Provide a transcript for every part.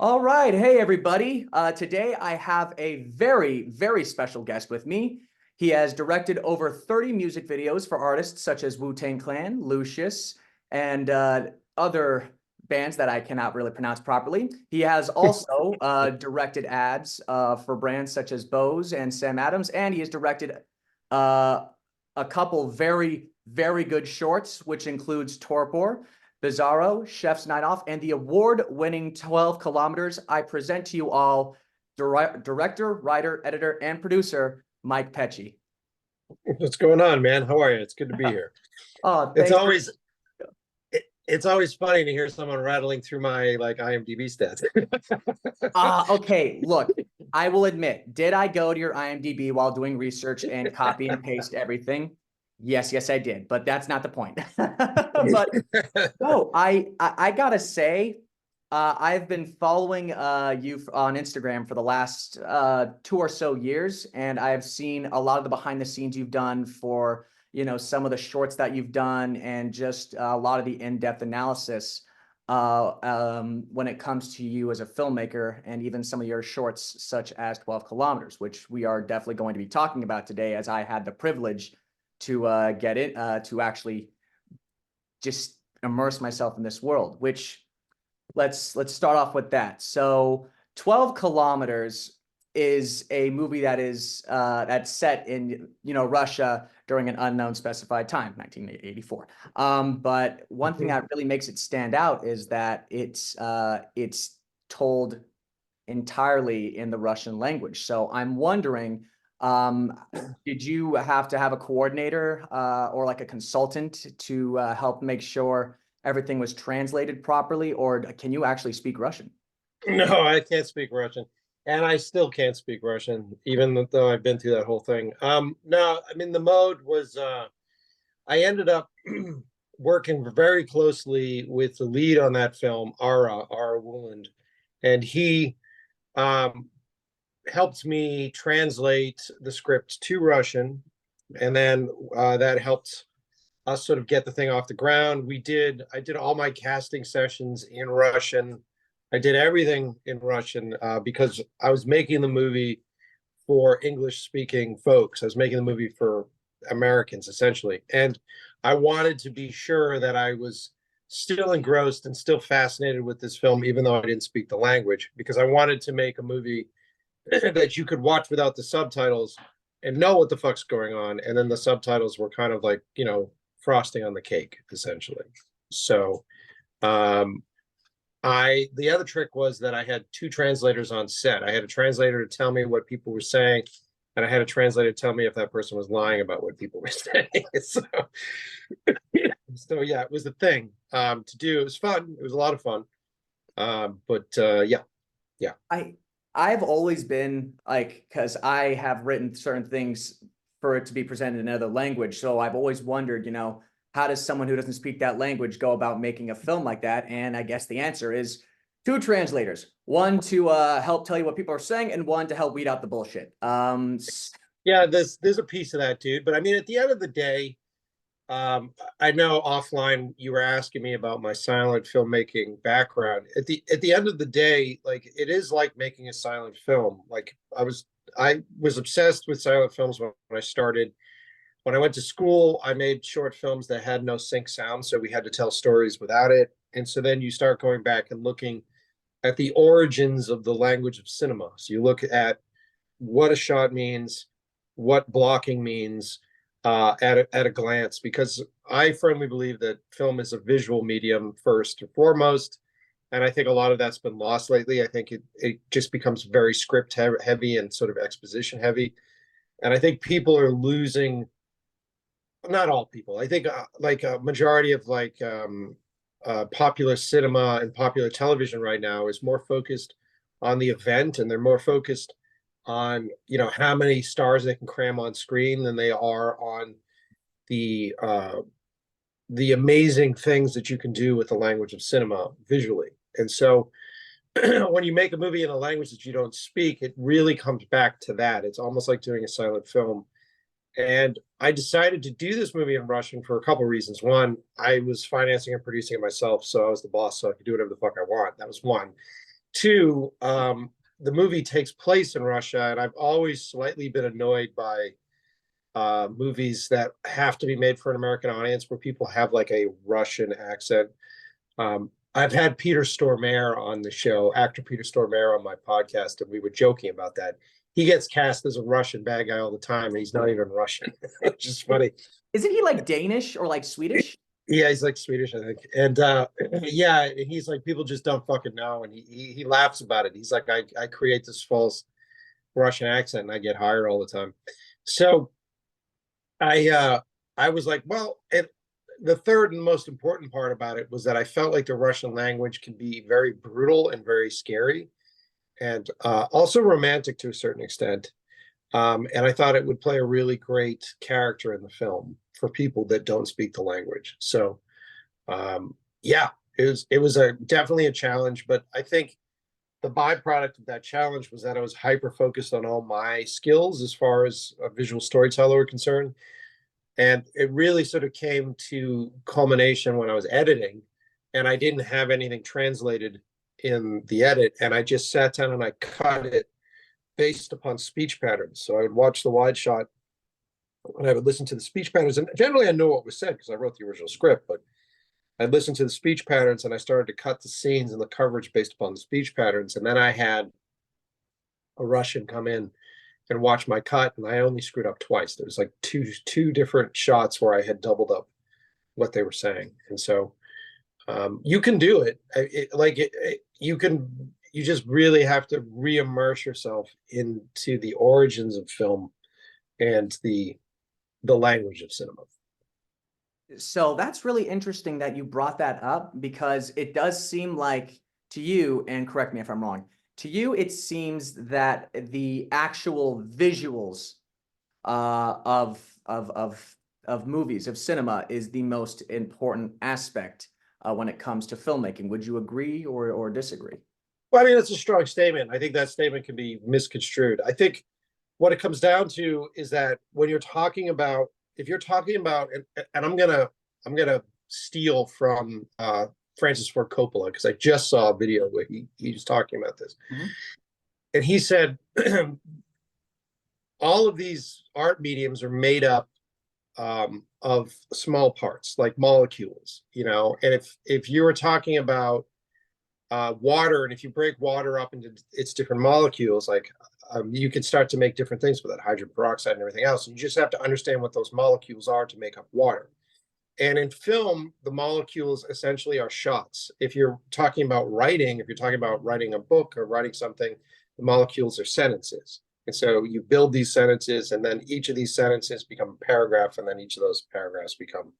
All right. Hey, everybody. Today I have a very, very special guest with me. He has directed over 30 music videos for artists such as Wu-Tang Clan, Lucius, and other bands that I cannot really pronounce properly. He has also directed ads for brands such as Bose and Sam Adams, and he has directed uh, a couple very, very good shorts, which includes Torpor, Bizarro, Chef's Night Off, and the award-winning 12 Kilometers. I present to you all director, writer, editor, and producer, Mike Pecci. What's going on, man? How are you? It's good to be here. Oh, It's thanks. always it's always funny to hear someone rattling through my IMDb stats. Okay, look, I will admit, did I go to your IMDb while doing research and copy and paste everything? Yes, I did, but that's not the point. But no, I gotta say, I've been following you on Instagram for the last 2 or so years, and I've seen a lot of the behind the scenes you've done for, some of the shorts that you've done, and just a lot of the in-depth analysis when it comes to you as a filmmaker, and even some of your shorts, such as 12 Kilometers, which we are definitely going to be talking about today, as I had the privilege to get it to actually just immerse myself in this world. Which let's start off with that. So 12 Kilometers is a movie that is that's set in Russia during an unknown specified time, 1984. But one thing that really makes it stand out is that it's told entirely in the Russian language. So I'm wondering, um, did you have to have a coordinator or like a consultant to help make sure everything was translated properly, or can you actually speak Russian? No, I can't speak Russian, and I still can't speak Russian, even though I've been through that whole thing. No, I mean the mode was. I ended up working very closely with the lead on that film, Ara Wooland, and he um, helped me translate the script to Russian, and then that helped us sort of get the thing off the ground. I did all my casting sessions in Russian. I did everything in Russian because I was making the movie for English speaking folks. I was making the movie for Americans essentially. And I wanted to be sure that I was still engrossed and still fascinated with this film, even though I didn't speak the language, because I wanted to make a movie that you could watch without the subtitles and know what the fuck's going on. And then the subtitles were kind of like, frosting on the cake, essentially. So um the other trick was that I had two translators on set. I had a translator to tell me what people were saying, and I had a translator tell me if that person was lying about what people were saying. So yeah, it was the thing to do. It was fun. It was a lot of fun. But yeah, yeah. I've always been like, because I have written certain things for it to be presented in another language. So I've always wondered, how does someone who doesn't speak that language go about making a film like that? And I guess the answer is two translators, one to help tell you what people are saying, and one to help weed out the bullshit. Yeah, there's a piece of that, dude. But I mean, at the end of the day, I know offline you were asking me about my silent filmmaking background. At the end of the day, like it is like making a silent film. Like I was obsessed with silent films when I started. When I went to school, I made short films that had no sync sound, so we had to tell stories without it. And so then you start going back and looking at the origins of the language of cinema. So you look at what a shot means, what blocking means at a glance, because I firmly believe that film is a visual medium first and foremost. And I think a lot of that's been lost lately. I think it just becomes very script heavy and sort of exposition heavy. And I think people are losing, not all people, I think like a majority of popular cinema and popular television right now is more focused on the event, and they're more focused on how many stars they can cram on screen than they are on the the amazing things that you can do with the language of cinema visually. And so when you make a movie in a language that you don't speak, it really comes back to that. It's almost like doing a silent film. And I decided to do this movie in Russian for a couple of reasons. One, I was financing and producing it myself, so I was the boss, so I could do whatever the fuck I want. That was one. Two, the movie takes place in Russia, and I've always slightly been annoyed by movies that have to be made for an American audience where people have like a Russian accent. I've had Peter Stormare on the show, actor Peter Stormare on my podcast, and we were joking about that. He gets cast as a Russian bad guy all the time, and he's not even Russian, which is funny. Isn't he like Danish or like Swedish? Yeah, he's like Swedish, I think. And yeah, he's like, people just don't fucking know. And he laughs about it. He's like, I create this false Russian accent and I get hired all the time. So I was like, well, the third and most important part about it was that I felt like the Russian language can be very brutal and very scary, and also romantic to a certain extent. And I thought it would play a really great character in the film for people that don't speak the language. So yeah, it was definitely a challenge, but I think the byproduct of that challenge was that I was hyper focused on all my skills as far as a visual storyteller were concerned. And it really sort of came to culmination when I was editing, and I didn't have anything translated in the edit. And I just sat down and I cut it based upon speech patterns. So I would watch the wide shot and I would listen to the speech patterns. And generally I know what was said because I wrote the original script, but I'd listen to the speech patterns and I started to cut the scenes and the coverage based upon the speech patterns. And then I had a Russian come in and watch my cut, and I only screwed up twice. There was like two different shots where I had doubled up what they were saying. And so you can do it. You just really have to re-immerse yourself into the origins of film and the language of cinema. So that's really interesting that you brought that up, because it does seem like to you, and correct me if I'm wrong, to you, it seems that the actual visuals of movies, of cinema, is the most important aspect when it comes to filmmaking. Would you agree or disagree? Well, I mean, that's a strong statement. I think that statement can be misconstrued. I think what it comes down to is that when you're talking about, if you're talking about, and I'm gonna steal from Francis Ford Coppola, because I just saw a video where he was talking about this. Mm-hmm. And he said all of these art mediums are made up of small parts, like molecules, you know. And if you were talking about water, and if you break water up into its different molecules, like you can start to make different things with that, hydrogen peroxide and everything else. And you just have to understand what those molecules are to make up water. And in film, the molecules essentially are shots. If you're talking about writing, if you're talking about writing a book or writing something, the molecules are sentences. And so you build these sentences, and then each of these sentences become a paragraph, and then each of those paragraphs become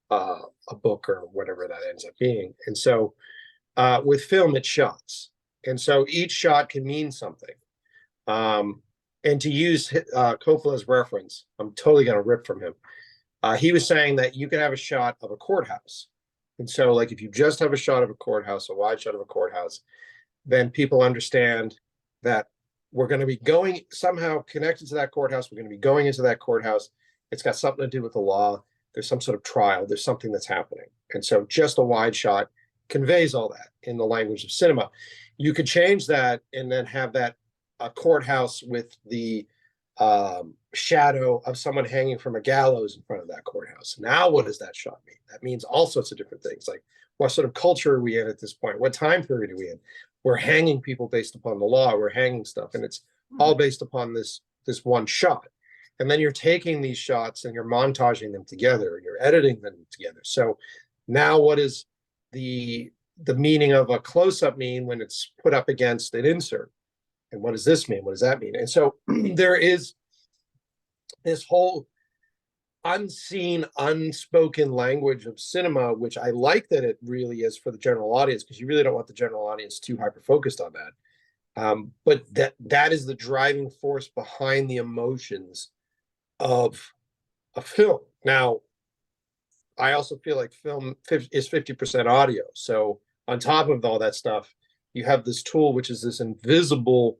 a book or whatever that ends up being. And so with film, it's shots. And so each shot can mean something. And to use Coppola's reference, I'm totally going to rip from him. He was saying that you can have a shot of a courthouse. And so, like, if you just have a shot of a courthouse, a wide shot of a courthouse, then people understand that we're going to be going somehow connected to that courthouse. We're going to be going into that courthouse. It's got something to do with the law. There's some sort of trial. There's something that's happening. And so just a wide shot conveys all that in the language of cinema. You could change that and then have that a courthouse with the shadow of someone hanging from a gallows in front of that courthouse. Now, what does that shot mean? That means all sorts of different things. Like, what sort of culture are we in at this point? What time period are we in? We're hanging people based upon the law. We're hanging stuff, and it's all based upon this one shot. And then you're taking these shots and you're montaging them together, and you're editing them together. So now, what is the meaning of a close-up mean when it's put up against an insert? And what does this mean? What does that mean? And so there is this whole unseen, unspoken language of cinema, which I like that it really is for the general audience, because you really don't want the general audience too hyper-focused on that. But that is the driving force behind the emotions of a film. Now, I also feel like film is 50% audio. So on top of all that stuff, you have this tool, which is this invisible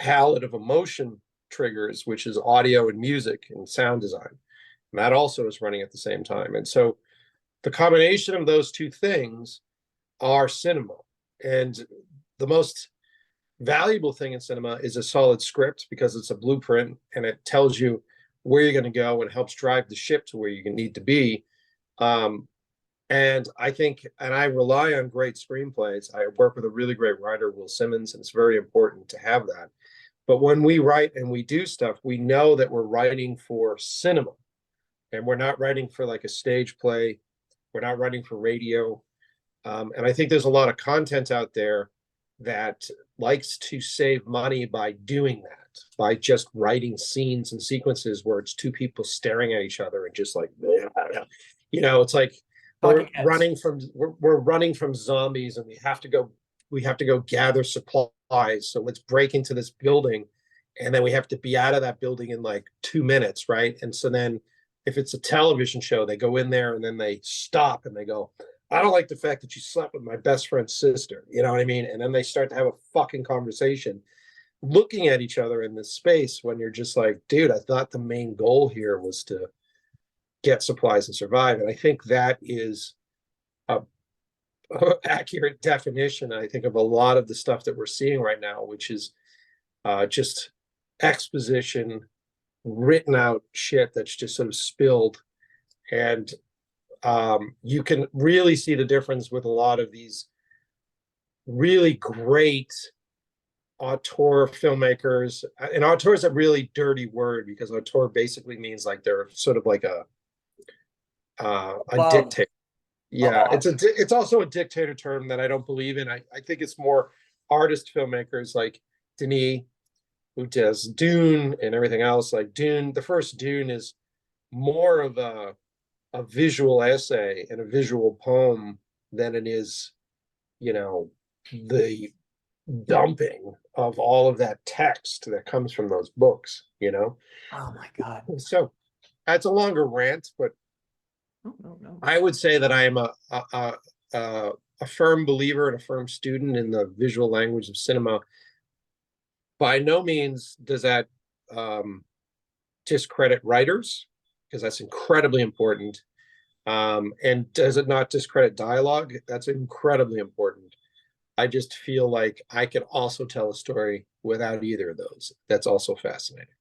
palette of emotion triggers, which is audio and music and sound design. And that also is running at the same time. And so the combination of those two things are cinema. And the most valuable thing in cinema is a solid script because it's a blueprint and it tells you where you're going to go and helps drive the ship to where you need to be. Um, and I think, and I rely on great screenplays. I work with a really great writer, Will Simmons, and it's very important to have that. But when we write and we do stuff, we know that we're writing for cinema and we're not writing for like a stage play. We're not writing for radio. And I think there's a lot of content out there that likes to save money by doing that, by just writing scenes and sequences where it's two people staring at each other and just like, it's like we're running from zombies and we have to go gather supplies. So let's break into this building and then we have to be out of that building in like 2 minutes, right? And so then if it's a television show, they go in there and then they stop and they go, I don't like the fact that you slept with my best friend's sister. You know what I mean? And then they start to have a fucking conversation looking at each other in this space when you're just like, dude, I thought the main goal here was to get supplies and survive. And I think that is a accurate definition, I think, of a lot of the stuff that we're seeing right now, which is just exposition, written out shit that's just sort of spilled. And you can really see the difference with a lot of these really great auteur filmmakers. And auteur is a really dirty word because auteur basically means like they're sort of like a dictator. Yeah, it's also a dictator term that I don't believe in. I think it's more artist filmmakers like Denis, who does Dune and everything else. Like Dune, the first Dune is more of a visual essay and a visual poem than it is, the dumping of all of that text that comes from those books. Oh my God. So that's a longer rant, but no. I would say that I am a firm believer and a firm student in the visual language of cinema. By no means does that discredit writers, because that's incredibly important. And does it not discredit dialogue? That's incredibly important. I just feel like I can also tell a story without either of those. That's also fascinating.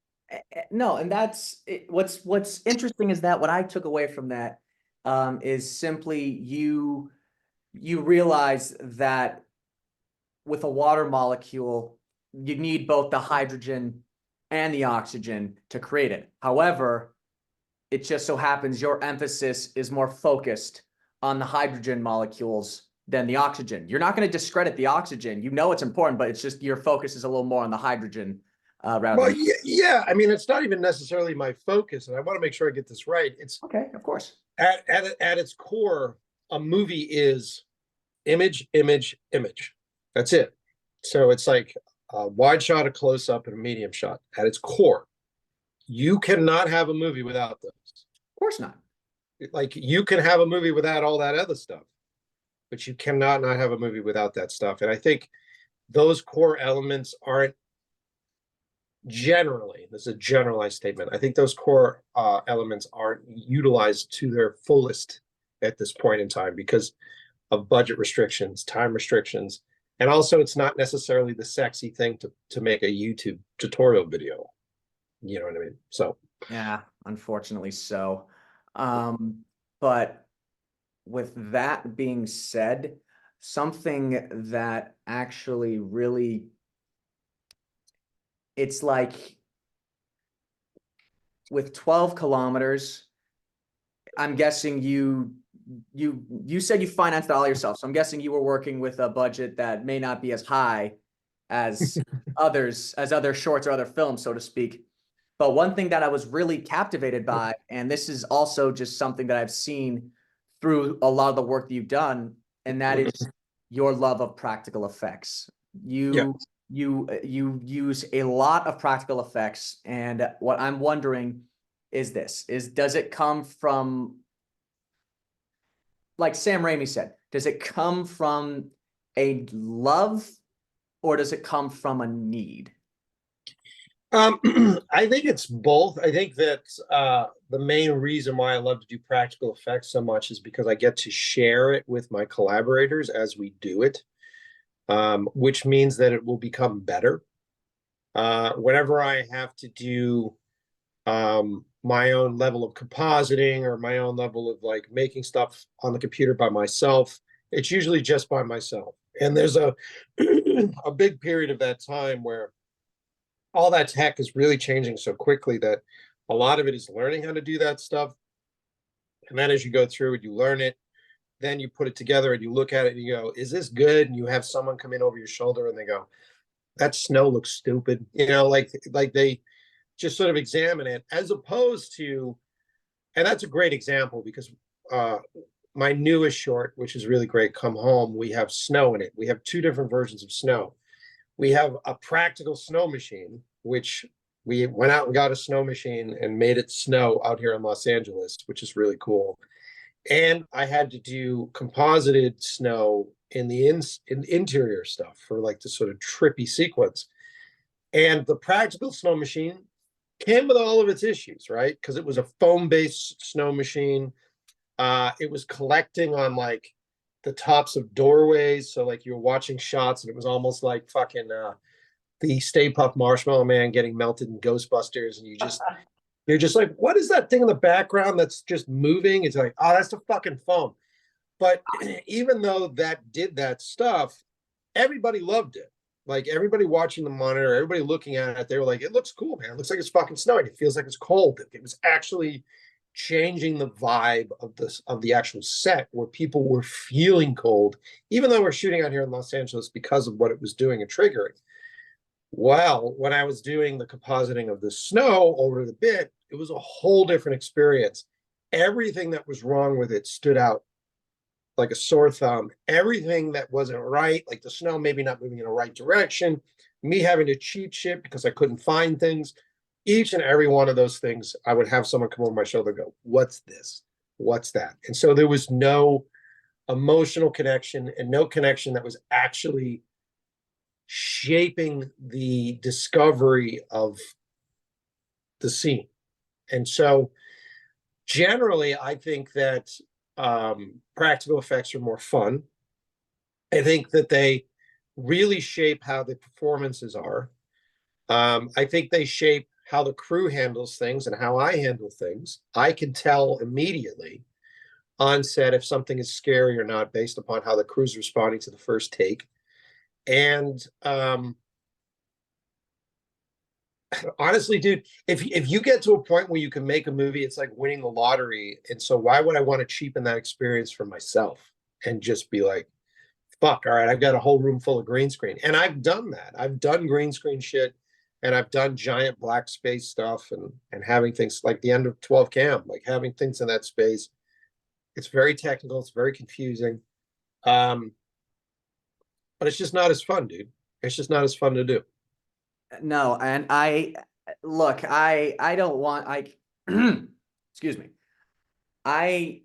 No, and that's what's interesting is that what I took away from that is simply you realize that with a water molecule, you need both the hydrogen and the oxygen to create it. However, it just so happens your emphasis is more focused on the hydrogen molecules than the oxygen. You're not going to discredit the oxygen. You know it's important, but it's just your focus is a little more on the hydrogen rather than. Yeah. I mean, it's not even necessarily my focus, and I want to make sure I get this right. It's okay, of course. At its core, a movie is image, image, image. That's it. So it's like a wide shot, a close up, and a medium shot. At its core, you cannot have a movie without those. Of course not. Like you can have a movie without all that other stuff, but you cannot not have a movie without that stuff. And I think those core elements aren't generally, this is a generalized statement, I think those core elements aren't utilized to their fullest at this point in time because of budget restrictions, time restrictions, and also it's not necessarily the sexy thing to make a YouTube tutorial video. You know what I mean? So yeah, unfortunately so. But with that being said, something that actually really, it's like with 12 kilometers, I'm guessing you said you financed it all yourself. So I'm guessing you were working with a budget that may not be as high as other shorts or other films, so to speak. But one thing that I was really captivated by, and this is also just something that I've seen through a lot of the work that you've done, and that is your love of practical effects. You use a lot of practical effects, and what I'm wondering is does it come from, like Sam Raimi said, does it come from a love or does it come from a need? I think it's both. I think that the main reason why I love to do practical effects so much is because I get to share it with my collaborators as we do it. which means that it will become better. Whenever I have to do my own level of compositing or my own level of like making stuff on the computer by myself, it's usually just by myself. And there's a a big period of that time where all that tech is really changing so quickly that a lot of it is learning how to do that stuff. And then as you go through it, you learn it, then you put it together and you look at it and you go, is this good? And you have someone come in over your shoulder and they go, that snow looks stupid. Like they just sort of examine it, as opposed to, and that's a great example because uh my newest short, which is really great, Come Home, we have snow in it. We have two different versions of snow. We have a practical snow machine, which we went out and got a snow machine and made it snow out here in Los Angeles, which is really cool. And I had to do composited snow in the interior stuff for like the sort of trippy sequence. And the practical snow machine came with all of its issues, right? Because it was a foam-based snow machine. It was collecting on like the tops of doorways, so like you were watching shots, and it was almost like fucking the Stay Puft Marshmallow Man getting melted in Ghostbusters, and you're just like, what is that thing in the background that's just moving? It's like, oh, that's the fucking foam. But even though that did that stuff, everybody loved it. Like everybody watching the monitor, everybody looking at it, they were like, it looks cool, man. It looks like it's fucking snowing. It feels like it's cold. It was actually changing the vibe of the actual set where people were feeling cold, even though we're shooting out here in Los Angeles because of what it was doing and triggering. Well, when I was doing the compositing of the snow over the bit, it was a whole different experience. Everything that was wrong with it stood out like a sore thumb. Everything that wasn't right, like the snow maybe not moving in the right direction, me having to cheat shit because I couldn't find things. Each and every one of those things, I would have someone come over my shoulder and go, what's this? What's that? And so there was no emotional connection and no connection that was actually shaping the discovery of the scene. And so generally, I think that practical effects are more fun. I think that they really shape how the performances are. I think they shape how the crew handles things and how I handle things. I can tell immediately on set if something is scary or not based upon how the crew's responding to the first take. And honestly, dude, if you get to a point where you can make a movie, it's like winning the lottery. And so why would I want to cheapen that experience for myself and just be like, fuck, all right, I've got a whole room full of green screen. And I've done that. I've done green screen shit and I've done giant black space stuff and having things like the end of 12 cam, like having things in that space. It's very technical, it's very confusing. Um, but it's just not as fun, dude. It's just not as fun to do. No, and I look, I don't want excuse me. I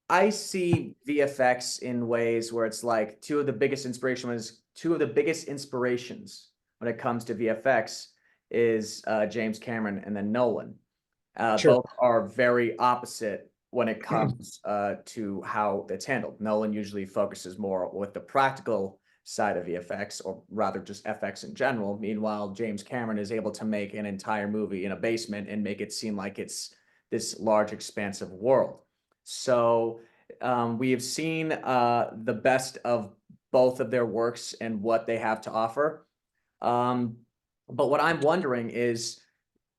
I see VFX in ways where it's like two of the biggest inspirations when it comes to VFX is James Cameron and then Nolan. Sure. Both are very opposite when it comes to how it's handled. Nolan usually focuses more with the practical side of VFX, or rather just FX in general. Meanwhile, James Cameron is able to make an entire movie in a basement and make it seem like it's this large, expansive world. So we have seen the best of both of their works and what they have to offer. But what I'm wondering is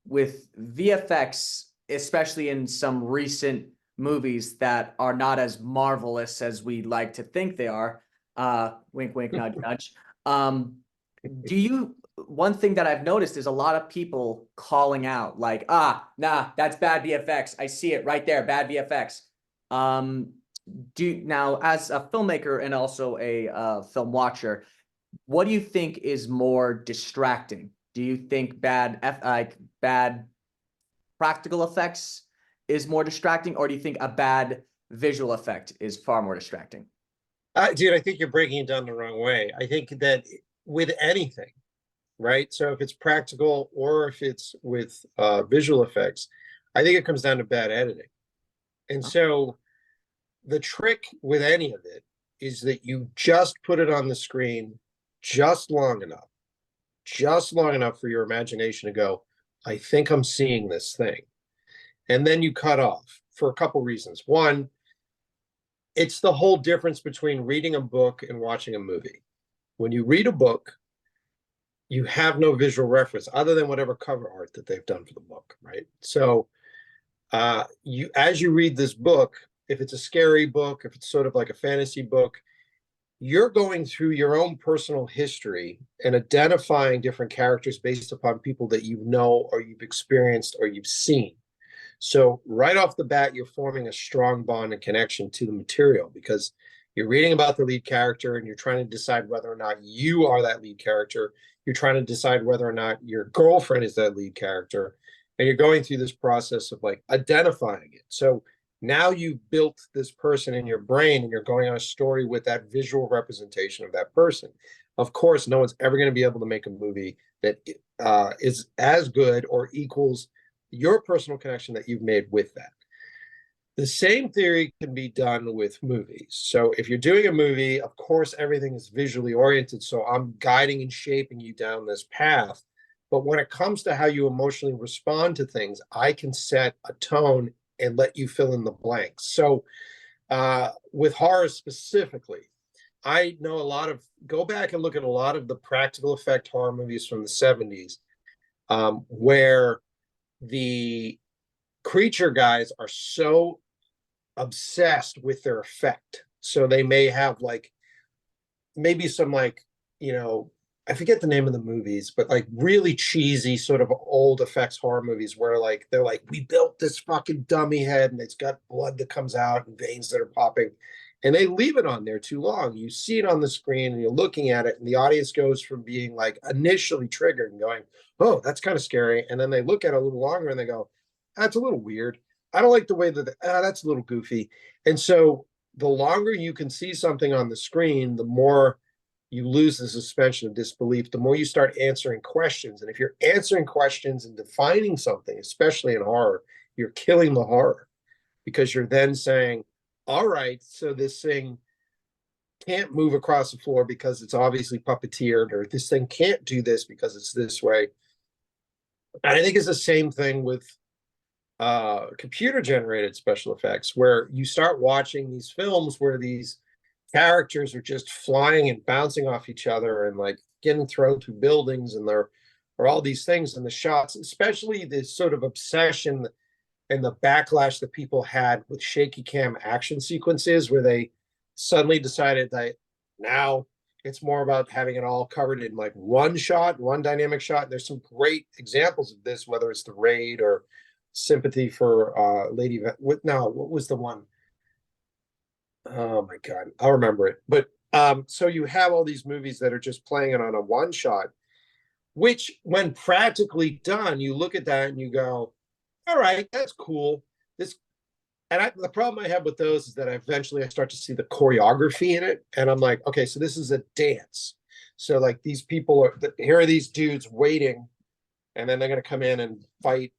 with VFX, especially in some recent movies that are not as marvelous as we like to think they are, wink, wink, nudge, nudge. One thing that I've noticed is a lot of people calling out like, nah, that's bad VFX. I see it right there, bad VFX. Now, as a filmmaker and also a film watcher, what do you think is more distracting? Do you think bad practical effects is more distracting, or do you think a bad visual effect is far more distracting? Dude, I think you're breaking it down the wrong way. I think that with anything, right? So if it's practical or if it's with visual effects, I think it comes down to bad editing. And so the trick with any of it is that you just put it on the screen just long enough for your imagination to go, I think I'm seeing this thing. And then you cut off for a couple reasons. One, it's the whole difference between reading a book and watching a movie. When you read a book, you have no visual reference other than whatever cover art that they've done for the book, right? So you, as you read this book, if it's a scary book, if it's sort of like a fantasy book, you're going through your own personal history and identifying different characters based upon people that you know or you've experienced or you've seen. So right off the bat, you're forming a strong bond and connection to the material because you're reading about the lead character and you're trying to decide whether or not you are that lead character. You're trying to decide whether or not your girlfriend is that lead character. And you're going through this process of like identifying it. So now you've built this person in your brain and you're going on a story with that visual representation of that person. Of course, no one's ever going to be able to make a movie that is as good or equals your personal connection that you've made with that. The same theory can be done with movies. So if you're doing a movie, of course, everything is visually oriented. So I'm guiding and shaping you down this path. But when it comes to how you emotionally respond to things, I can set a tone and let you fill in the blanks. So with horror specifically, I know a lot of, go back and look at a lot of the practical effect horror movies from the 70s, where the creature guys are so obsessed with their effect. So they may have like maybe some like, you know, I forget the name of the movies, but like really cheesy sort of old effects horror movies where like they're like, we built this fucking dummy head and it's got blood that comes out and veins that are popping. And they leave it on there too long. You see it on the screen and you're looking at it, and the audience goes from being like initially triggered and going, oh, that's kind of scary. And then they look at it a little longer and they go, that's a little weird. I don't like the way that that's a little goofy. And so the longer you can see something on the screen, the more you lose the suspension of disbelief, the more you start answering questions. And if you're answering questions and defining something, especially in horror, you're killing the horror because you're then saying, all right, so this thing can't move across the floor because it's obviously puppeteered, or this thing can't do this because it's this way. And I think it's the same thing with computer generated special effects, where you start watching these films where these characters are just flying and bouncing off each other and like getting thrown through buildings, and there are all these things in the shots, especially this sort of obsession and the backlash that people had with shaky cam action sequences where they suddenly decided that now it's more about having it all covered in like one shot, one dynamic shot. There's some great examples of this, whether it's The Raid or Sympathy for Lady. What was the one? Oh my God, I'll remember it. But so you have all these movies that are just playing it on a one shot, which when practically done, you look at that and you go, all right, that's cool. This and the problem I have with those is that eventually I start to see the choreography in it, and I'm like, okay, so this is a dance. So like these people are here are these dudes waiting, and then they're gonna come in and fight.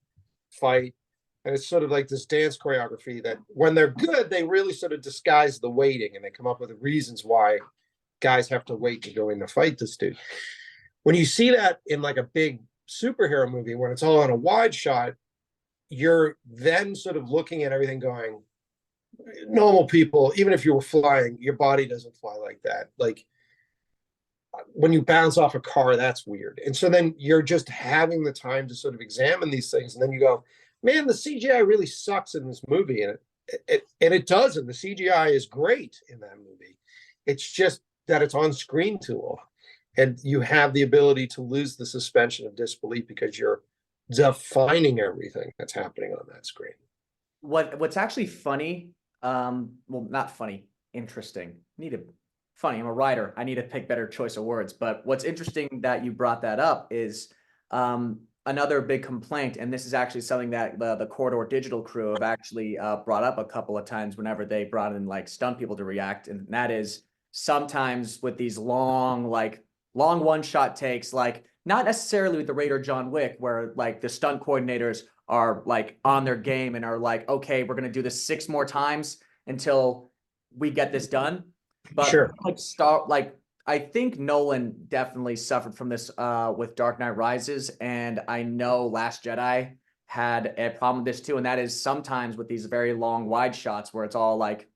And it's sort of like this dance choreography that when they're good, they really sort of disguise the waiting and they come up with the reasons why guys have to wait to go in to fight this dude. When you see that in like a big superhero movie, when it's all on a wide shot, you're then sort of looking at everything going, normal people, even if you were flying, your body doesn't fly like that. Like when you bounce off a car, that's weird. And so then you're just having the time to sort of examine these things. And then you go, man, the CGI really sucks in this movie. And it doesn't. The CGI is great in that movie. It's just that it's on screen too long. And you have the ability to lose the suspension of disbelief because you're defining everything that's happening on that screen. What's actually funny, well, not funny, interesting. Funny. I'm a writer. I need to pick better choice of words. But what's interesting that you brought that up is another big complaint, and this is actually something that the Corridor Digital crew have actually brought up a couple of times whenever they brought in like stunt people to react, and that is sometimes with these long one-shot takes, like not necessarily with the Raid or John Wick, where like the stunt coordinators are like on their game and are like, okay, we're gonna do this 6 more times until we get this done. But Sure. like I think Nolan definitely suffered from this with Dark Knight Rises, and I know Last Jedi had a problem with this too, and that is sometimes with these very long wide shots where it's all like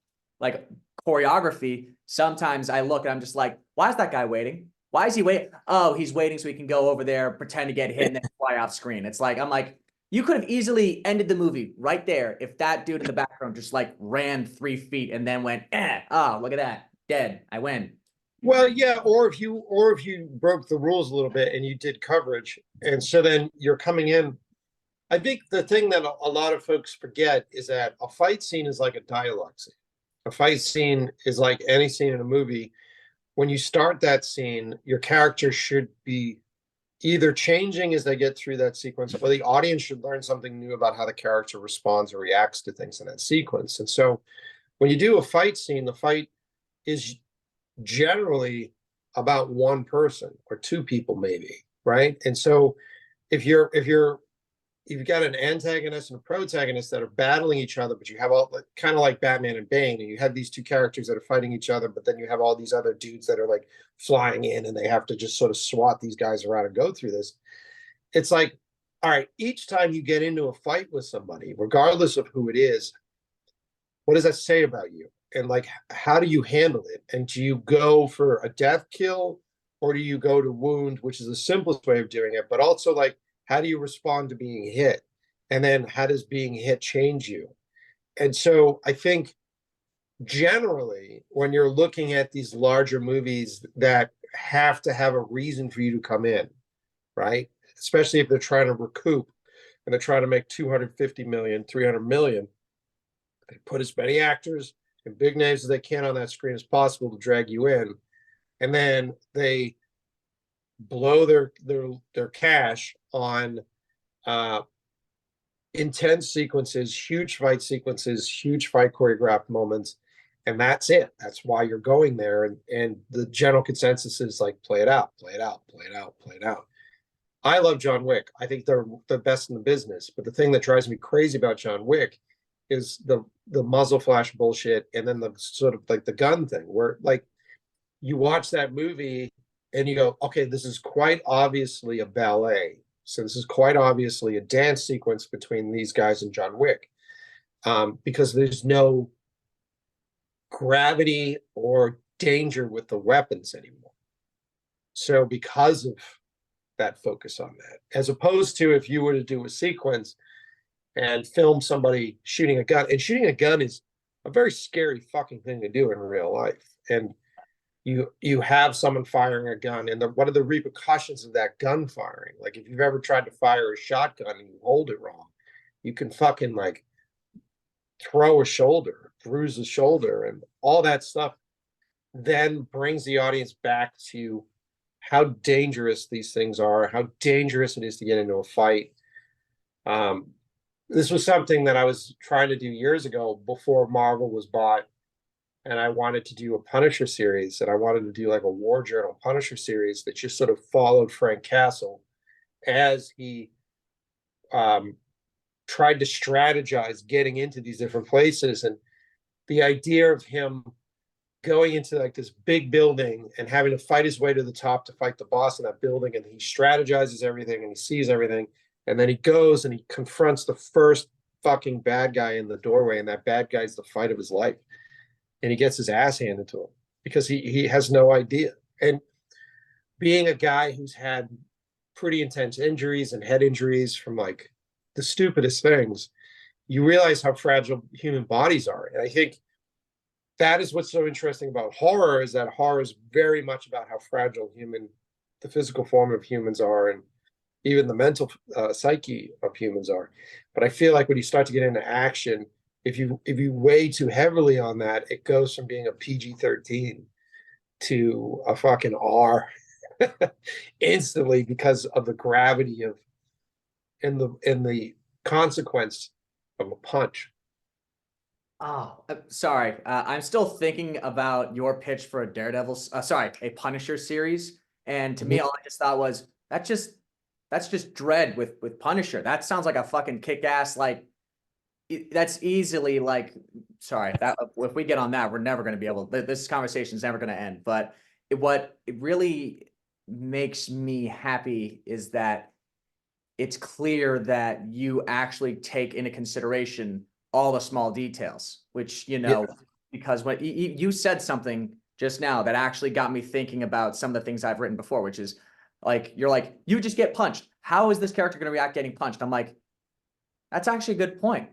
choreography. Sometimes I look and I'm just like, why is that guy waiting? Why is he waiting? Oh, he's waiting so he can go over there, pretend to get hit, and then fly off screen. It's like I'm like, you could have easily ended the movie right there if that dude in the background just like ran 3 feet and then went, oh, look at that, dead, I win. Well, yeah, or if you broke the rules a little bit and you did coverage, and so then you're coming in. I think the thing that a lot of folks forget is that a fight scene is like a dialogue scene. A fight scene is like any scene in a movie. When you start that scene, your character should be either changing as they get through that sequence, or the audience should learn something new about how the character responds or reacts to things in that sequence. And so when you do a fight scene, the fight is generally about one person or two people, maybe, right? And so if you've got an antagonist and a protagonist that are battling each other, but you have all kind of like Batman and Bane, and you have these two characters that are fighting each other, but then you have all these other dudes that are like flying in and they have to just sort of swat these guys around and go through this. It's like, all right, each time you get into a fight with somebody, regardless of who it is, what does that say about you? And like, how do you handle it? And do you go for a death kill, or do you go to wound, which is the simplest way of doing it, but also like, how do you respond to being hit? And then how does being hit change you? And so I think generally, when you're looking at these larger movies that have to have a reason for you to come in, right? Especially if they're trying to recoup and they're trying to make 250 million, 300 million, they put as many actors and big names as they can on that screen as possible to drag you in. And then they blow their cash on intense sequences, huge fight sequences, huge fight choreographed moments, and that's it. That's why you're going there. And the general consensus is like, play it out, play it out, play it out, play it out. I love John Wick. I think they're the best in the business. But the thing that drives me crazy about John Wick is the muzzle flash bullshit, and then the sort of like the gun thing, where like you watch that movie and you go, okay, this is quite obviously a ballet. So this is quite obviously a dance sequence between these guys and John Wick, because there's no gravity or danger with the weapons anymore. So because of that focus on that, as opposed to if you were to do a sequence and film somebody shooting a gun, and shooting a gun is a very scary fucking thing to do in real life. And you have someone firing a gun, and what are the repercussions of that gun firing? Like if you've ever tried to fire a shotgun and you hold it wrong, you can fucking like throw a shoulder, bruise a shoulder, and all that stuff then brings the audience back to how dangerous these things are, how dangerous it is to get into a fight. This was something that I was trying to do years ago before Marvel was bought, and I wanted to do a Punisher series, and I wanted to do like a War Journal Punisher series that just sort of followed Frank Castle as he tried to strategize getting into these different places. And the idea of him going into like this big building and having to fight his way to the top to fight the boss in that building, and he strategizes everything and he sees everything, and then he goes and he confronts the first fucking bad guy in the doorway, and that bad guy's the fight of his life, and he gets his ass handed to him because he has no idea. And being a guy who's had pretty intense injuries and head injuries from like the stupidest things, you realize how fragile human bodies are. And I think that is what's so interesting about horror, is that horror is very much about how fragile the physical form of humans are, and even the mental psyche of humans are. But I feel like when you start to get into action, if you weigh too heavily on that, it goes from being a PG-13 to a fucking R instantly, because of the gravity of and the consequence of a punch. Oh, sorry. I'm still thinking about your pitch for a Punisher series. And to me, all I just thought was that's just Dread with Punisher. That sounds like a fucking kick-ass, like that's easily like, sorry, that if we get on that, we're never going to be able, this conversation is never going to end. But what it really makes me happy is that it's clear that you actually take into consideration all the small details, which, Yeah, because when you said something just now that actually got me thinking about some of the things I've written before, which is like, you're like, you just get punched. How is this character going to react getting punched? I'm like, that's actually a good point.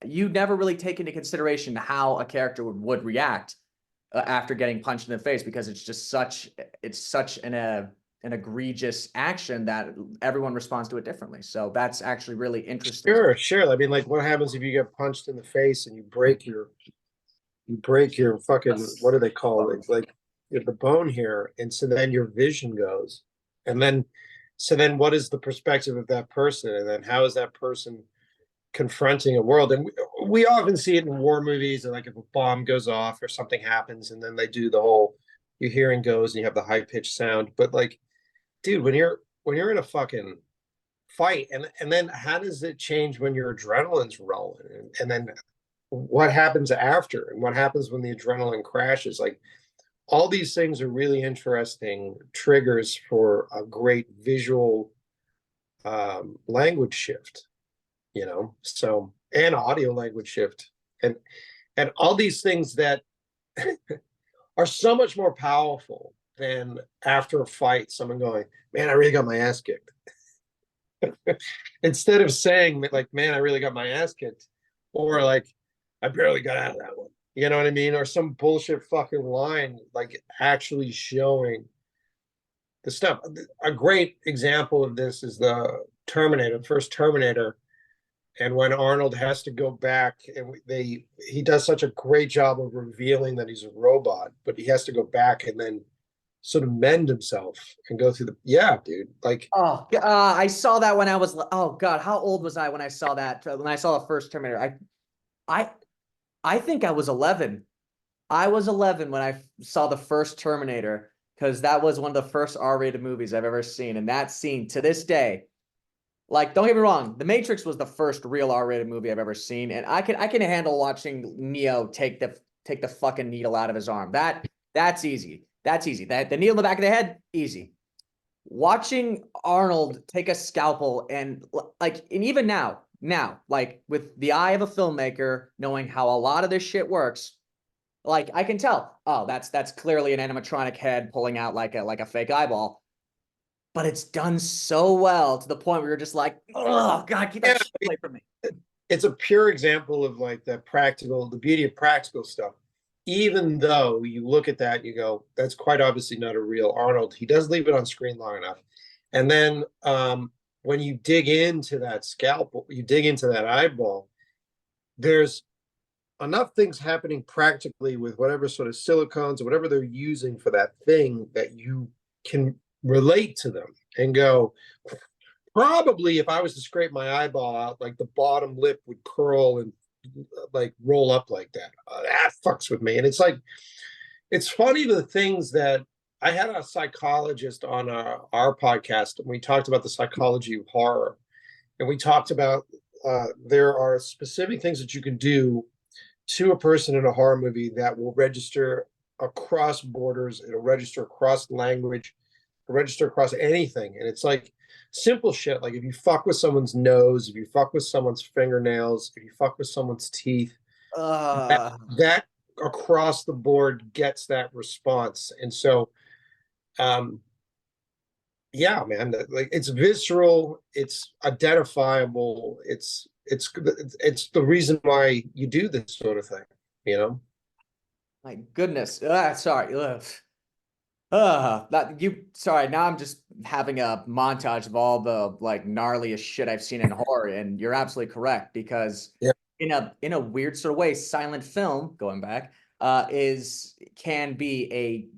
You never really take into consideration how a character would react after getting punched in the face, because it's such an egregious action that everyone responds to it differently. So that's actually really interesting. sure. I mean, like, what happens if you get punched in the face and you break your fucking, what do they call it? Like the bone here, and so then your vision goes, and then so then what is the perspective of that person, and then how is that person confronting a world? And we often see it in war movies, and like if a bomb goes off or something happens, and then they do the whole your hearing goes and you have the high pitched sound. But like, dude, when you're in a fucking fight, and then how does it change when your adrenaline's rolling, and then what happens after, and what happens when the adrenaline crashes? Like, all these things are really interesting triggers for a great visual language shift, so, and audio language shift, and all these things that are so much more powerful than after a fight someone going, man, I really got my ass kicked. Instead of saying like, man, I really got my ass kicked, or like, I barely got out of that one. You know what I mean? Or some bullshit fucking line, like actually showing the stuff. A great example of this is the Terminator, first Terminator. And when Arnold has to go back, and he does such a great job of revealing that he's a robot, but he has to go back and then sort of mend himself and go through yeah, dude. Like, Oh, I saw that when I was, oh God, how old was I when I saw that? When I saw the first Terminator, I, I think I was 11. I was 11 when I saw the first Terminator, because that was one of the first R-rated movies I've ever seen. And that scene to this day, like, don't get me wrong, The Matrix was the first real R-rated movie I've ever seen, and I can handle watching Neo take the fucking needle out of his arm. That's easy. That's easy. That the needle in the back of the head, easy. Watching Arnold take a scalpel and like, and even now, like with the eye of a filmmaker, knowing how a lot of this shit works, like I can tell, oh, that's clearly an animatronic head pulling out like a fake eyeball, but it's done so well to the point where you're just like, oh God, keep that yeah, shit away from me. it's a pure example of like the beauty of practical stuff. Even though you look at that, you go, that's quite obviously not a real Arnold. He does leave it on screen long enough. And then when you dig into that scalpel, you dig into that eyeball, there's enough things happening practically with whatever sort of silicones or whatever they're using for that thing that you can relate to them and go, probably if I was to scrape my eyeball out, like the bottom lip would curl and like roll up like that. That fucks with me. And it's like, it's funny the things that I had a psychologist on our podcast, and we talked about the psychology of horror. And we talked about there are specific things that you can do to a person in a horror movie that will register across borders, it'll register across language, it'll register across anything. And it's like simple shit. Like if you fuck with someone's nose, if you fuck with someone's fingernails, if you fuck with someone's teeth, that across the board gets that response. And so, um, yeah, man, like it's visceral, it's identifiable, it's the reason why you do this sort of thing, you know? My goodness. Sorry. Ugh. That you sorry, now I'm just having a montage of all the like gnarliest shit I've seen in horror, and you're absolutely correct, because Yeah, in a weird sort of way, silent film, going back, is can be a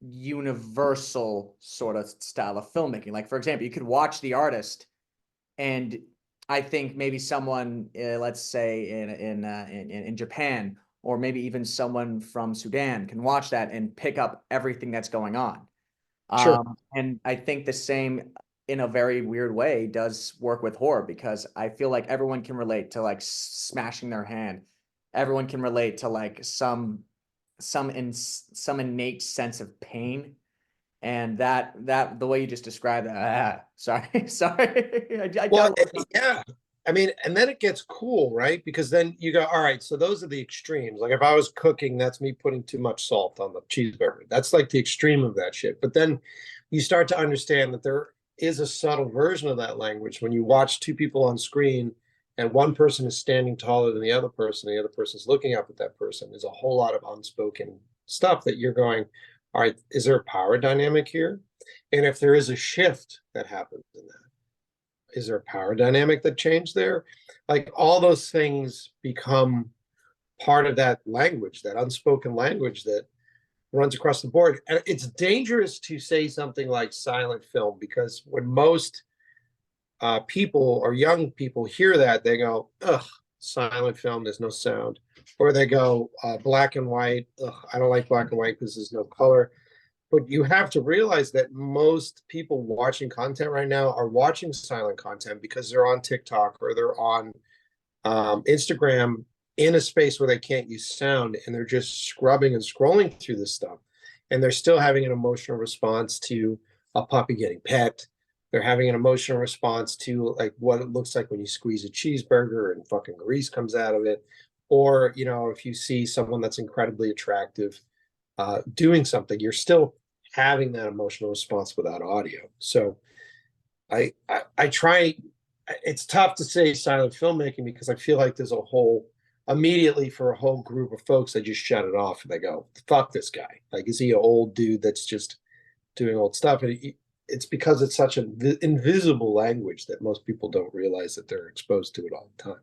universal sort of style of filmmaking. Like, for example, you could watch The Artist, and I think maybe someone, let's say in Japan, or maybe even someone from Sudan, can watch that and pick up everything that's going on. sure. And I think the same in a very weird way does work with horror, because I feel like everyone can relate to like smashing their hand. Everyone can relate to like some innate sense of pain. And that the way you just described that, sorry, sorry. I Well, got yeah. I mean, and then it gets cool, right? Because then you go, all right, so those are the extremes. Like if I was cooking, that's me putting too much salt on the cheeseburger. That's like the extreme of that shit. But then you start to understand that there is a subtle version of that language when you watch two people on screen and one person is standing taller than the other person's looking up at that person. There's a whole lot of unspoken stuff that you're going, all right, is there a power dynamic here? And if there is a shift that happens in that, is there a power dynamic that changed there? Like all those things become part of that language, that unspoken language that runs across the board. And it's dangerous to say something like silent film, because when most people or young people hear that, they go, ugh, silent film, there's no sound. Or they go, black and white, ugh, I don't like black and white because there's no color. But you have to realize that most people watching content right now are watching silent content because they're on TikTok or they're on Instagram in a space where they can't use sound, and they're just scrubbing and scrolling through this stuff. And they're still having an emotional response to a puppy getting pet. They're having an emotional response to like what it looks like when you squeeze a cheeseburger and fucking grease comes out of it. Or, you know, if you see someone that's incredibly attractive doing something, you're still having that emotional response without audio. So I try. It's tough to say silent filmmaking because I feel like there's a whole immediately for a whole group of folks, they just shut it off and they go, "Fuck this guy! Like, is he an old dude that's just doing old stuff?" And it's because it's such an invisible language that most people don't realize that they're exposed to it all the time.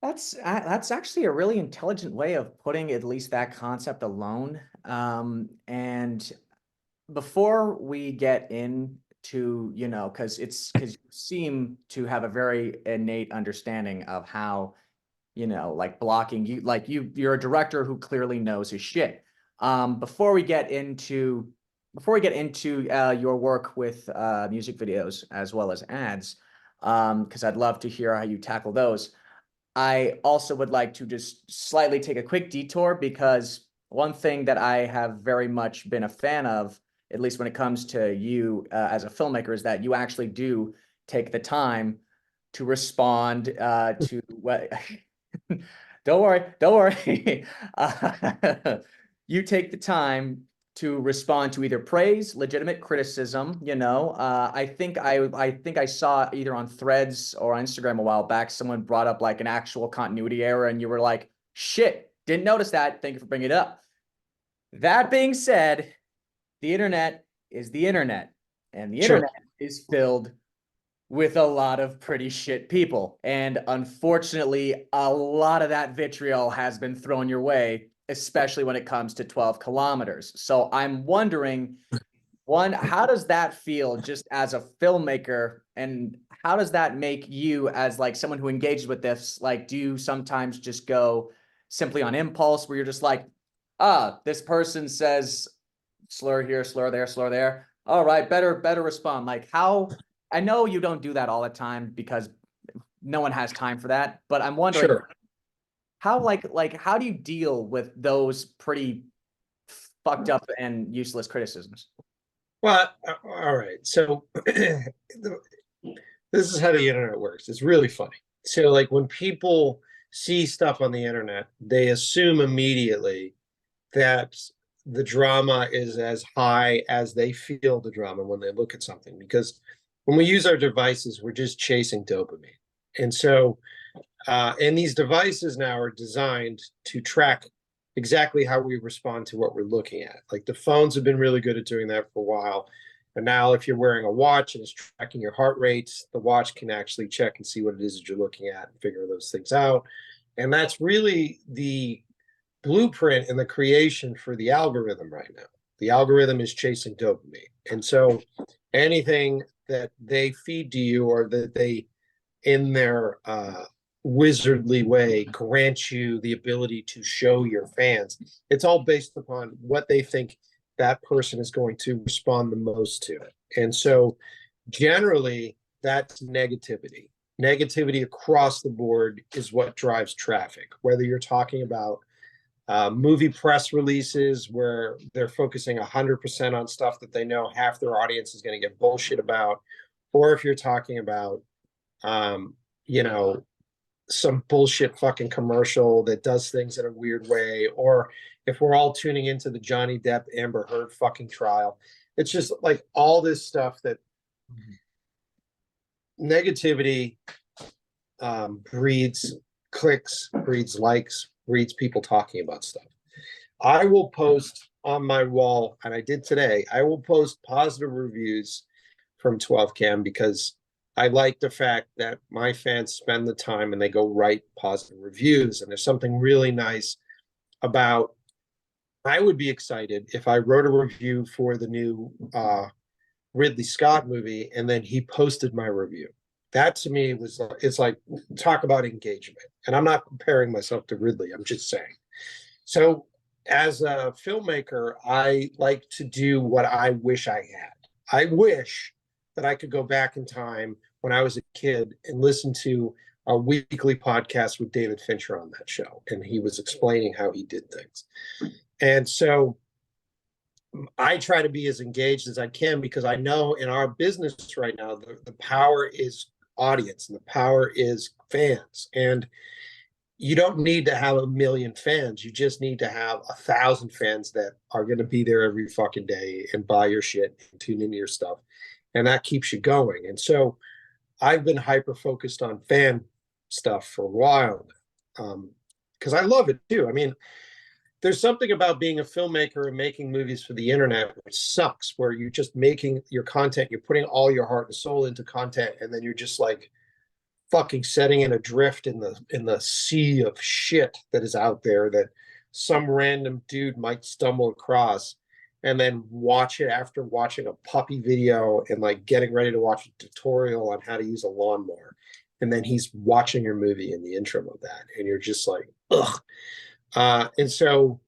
that's actually a really intelligent way of putting at least that concept alone. And before we get into, because you seem to have a very innate understanding of how, like blocking, you're a director who clearly knows his shit. Before we get into your work with music videos as well as ads, because I'd love to hear how you tackle those. I also would like to just slightly take a quick detour, because one thing that I have very much been a fan of, at least when it comes to you as a filmmaker, is that you actually do take the time to respond to what. Don't worry. You take the time to respond to either praise, legitimate criticism. I think I saw either on Threads or on Instagram a while back, someone brought up like an actual continuity error, and you were like, "Shit, didn't notice that. Thank you for bringing it up." That being said, the internet is the internet, and the Sure. internet is filled with a lot of pretty shit people. And unfortunately, a lot of that vitriol has been thrown your way, especially when it comes to 12 kilometers. So I'm wondering, one, how does that feel just as a filmmaker? And how does that make you as like someone who engages with this? Like, do you sometimes just go simply on impulse where you're just like, this person says slur here, slur there, slur there. All right, better respond. Like how, I know you don't do that all the time because no one has time for that, but I'm wondering Sure. how how do you deal with those pretty fucked up and useless criticisms? Well, all right. So this is how the internet works. It's really funny. So, like, when people see stuff on the internet, they assume immediately that the drama is as high as they feel the drama when they look at something. Because when we use our devices, we're just chasing dopamine. And so, and these devices now are designed to track exactly how we respond to what we're looking at. Like the phones have been really good at doing that for a while. And now, if you're wearing a watch and it's tracking your heart rate, the watch can actually check and see what it is that you're looking at and figure those things out. And that's really the blueprint and the creation for the algorithm right now. The algorithm is chasing dopamine. And so anything that they feed to you or that they, in their wizardly way, grant you the ability to show your fans, it's all based upon what they think that person is going to respond the most to. And so generally that's negativity. Negativity across the board is what drives traffic, whether you're talking about movie press releases where they're focusing 100% on stuff that they know half their audience is going to get bullshit about, or if you're talking about, you know, some bullshit fucking commercial that does things in a weird way, or if we're all tuning into the Johnny Depp Amber Heard fucking trial. It's just like all this stuff that negativity breeds clicks, breeds likes, breeds people talking about stuff. I will post on my wall, and I did today, I will post positive reviews from 12 Cam because I like the fact that my fans spend the time and they go write positive reviews. And there's something really nice about, I would be excited if I wrote a review for the new Ridley Scott movie and then he posted my review. That to me was, it's like, talk about engagement. And I'm not comparing myself to Ridley, I'm just saying. So as a filmmaker, I like to do what I wish I had. I wish that I could go back in time when I was a kid and listen to a weekly podcast with David Fincher on that show. And he was explaining how he did things. And so I try to be as engaged as I can because I know in our business right now, the power is audience and the power is fans. And you don't need to have 1 million fans. You just need to have 1,000 fans that are going to be there every fucking day and buy your shit and tune into your stuff. And that keeps you going. And so I've been hyper focused on fan stuff for a while because I love it too. I mean, there's something about being a filmmaker and making movies for the internet, which sucks, where you're just making your content, you're putting all your heart and soul into content, and then you're just like fucking setting in adrift in the sea of shit that is out there that some random dude might stumble across and then watch it after watching a puppy video and like getting ready to watch a tutorial on how to use a lawnmower. And then he's watching your movie in the interim of that. And you're just like, ugh. And so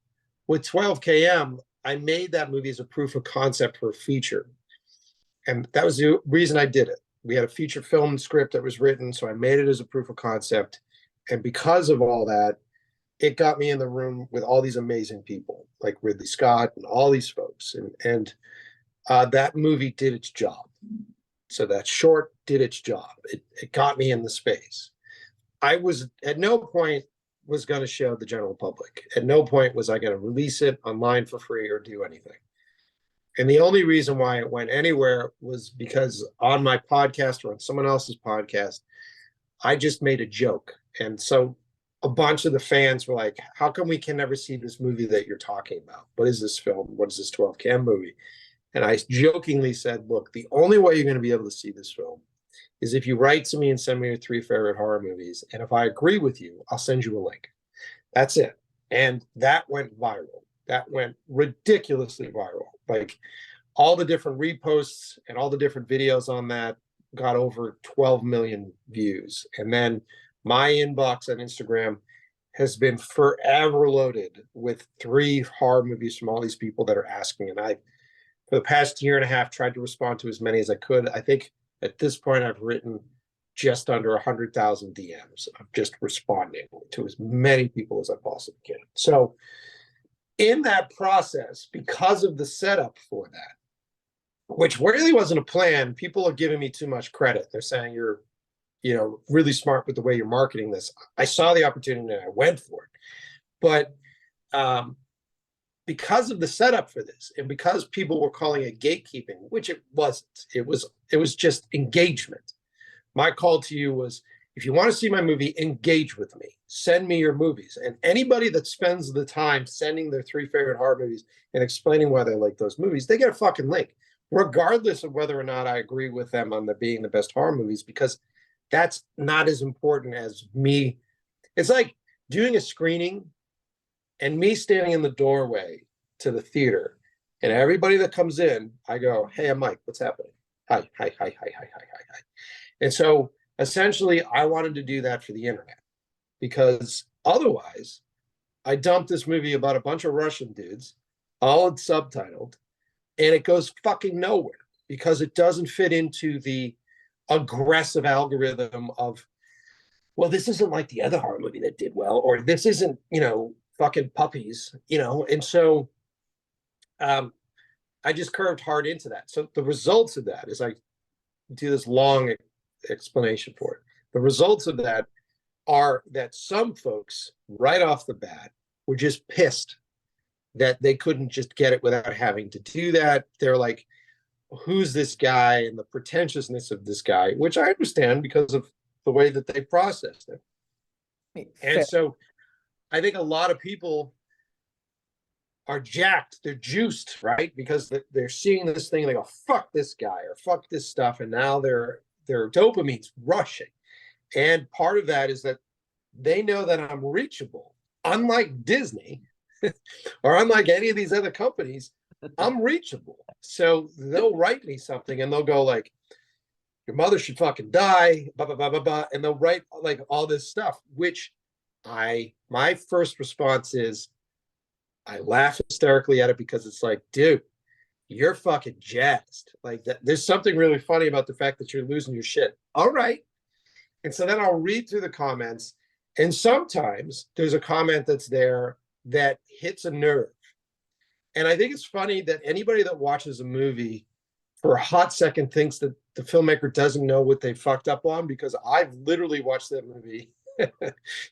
with 12 KM, I made that movie as a proof of concept for a feature. And that was the reason I did it. We had a feature film script that was written, so I made it as a proof of concept. And because of all that, it got me in the room with all these amazing people like Ridley Scott and all these folks. And that movie did its job. So that short did its job. It got me in the space. I was at no point was going to show the general public. At no point was I going to release it online for free or do anything. And the only reason why it went anywhere was because on my podcast or on someone else's podcast, I just made a joke. And so a bunch of the fans were like, how come we can never see this movie that you're talking about? What is this film? What is this 12 Cam movie? And I jokingly said, look, the only way you're going to be able to see this film is if you write to me and send me your 3 favorite horror movies. And if I agree with you, I'll send you a link. That's it. And that went viral. That went ridiculously viral. Like all the different reposts and all the different videos on that got over 12 million views. And then my inbox on Instagram has been forever loaded with 3 horror movies from all these people that are asking. And I, for the past year and a half, tried to respond to as many as I could. I think at this point, I've written just under 100,000 DMs of just responding to as many people as I possibly can. So in that process, because of the setup for that, which really wasn't a plan, people are giving me too much credit. They're saying you're, really smart with the way you're marketing this. I saw the opportunity and I went for it. But because of the setup for this, and because people were calling it gatekeeping, which it wasn't, it was just engagement. My call to you was, if you want to see my movie, engage with me. Send me your movies. And anybody that spends the time sending their 3 favorite horror movies and explaining why they like those movies, they get a fucking link, regardless of whether or not I agree with them on the being the best horror movies, because that's not as important as me. It's like doing a screening and me standing in the doorway to the theater, and everybody that comes in, I go, hey, I'm Mike, what's happening? Hi. And so essentially, I wanted to do that for the internet, because otherwise, I dumped this movie about a bunch of Russian dudes, all subtitled, and it goes fucking nowhere. because it doesn't fit into the aggressive algorithm of, well, this isn't like the other horror movie that did well, or this isn't, fucking puppies, and so I just curved hard into that. So the results of that is I do this long explanation for it. The results of that are that some folks right off the bat were just pissed that they couldn't just get it without having to do that. They're like, who's this guy, and the pretentiousness of this guy, which I understand because of the way that they processed it. And so I think a lot of people are jacked, they're juiced, right? Because they're seeing this thing and they go, fuck this guy or fuck this stuff. And now their dopamine's rushing. And part of that is that they know that I'm reachable. Unlike Disney or unlike any of these other companies, I'm reachable. So they'll write me something and they'll go like, your mother should fucking die, blah, blah, blah, blah, blah. And they'll write like all this stuff, which my first response is, I laugh hysterically at it because it's like, dude, you're fucking jazzed. Like there's something really funny about the fact that you're losing your shit. All right. And so then I'll read through the comments, and sometimes there's a comment that's there that hits a nerve. And I think it's funny that anybody that watches a movie for a hot second thinks that the filmmaker doesn't know what they fucked up on, because I've literally watched that movie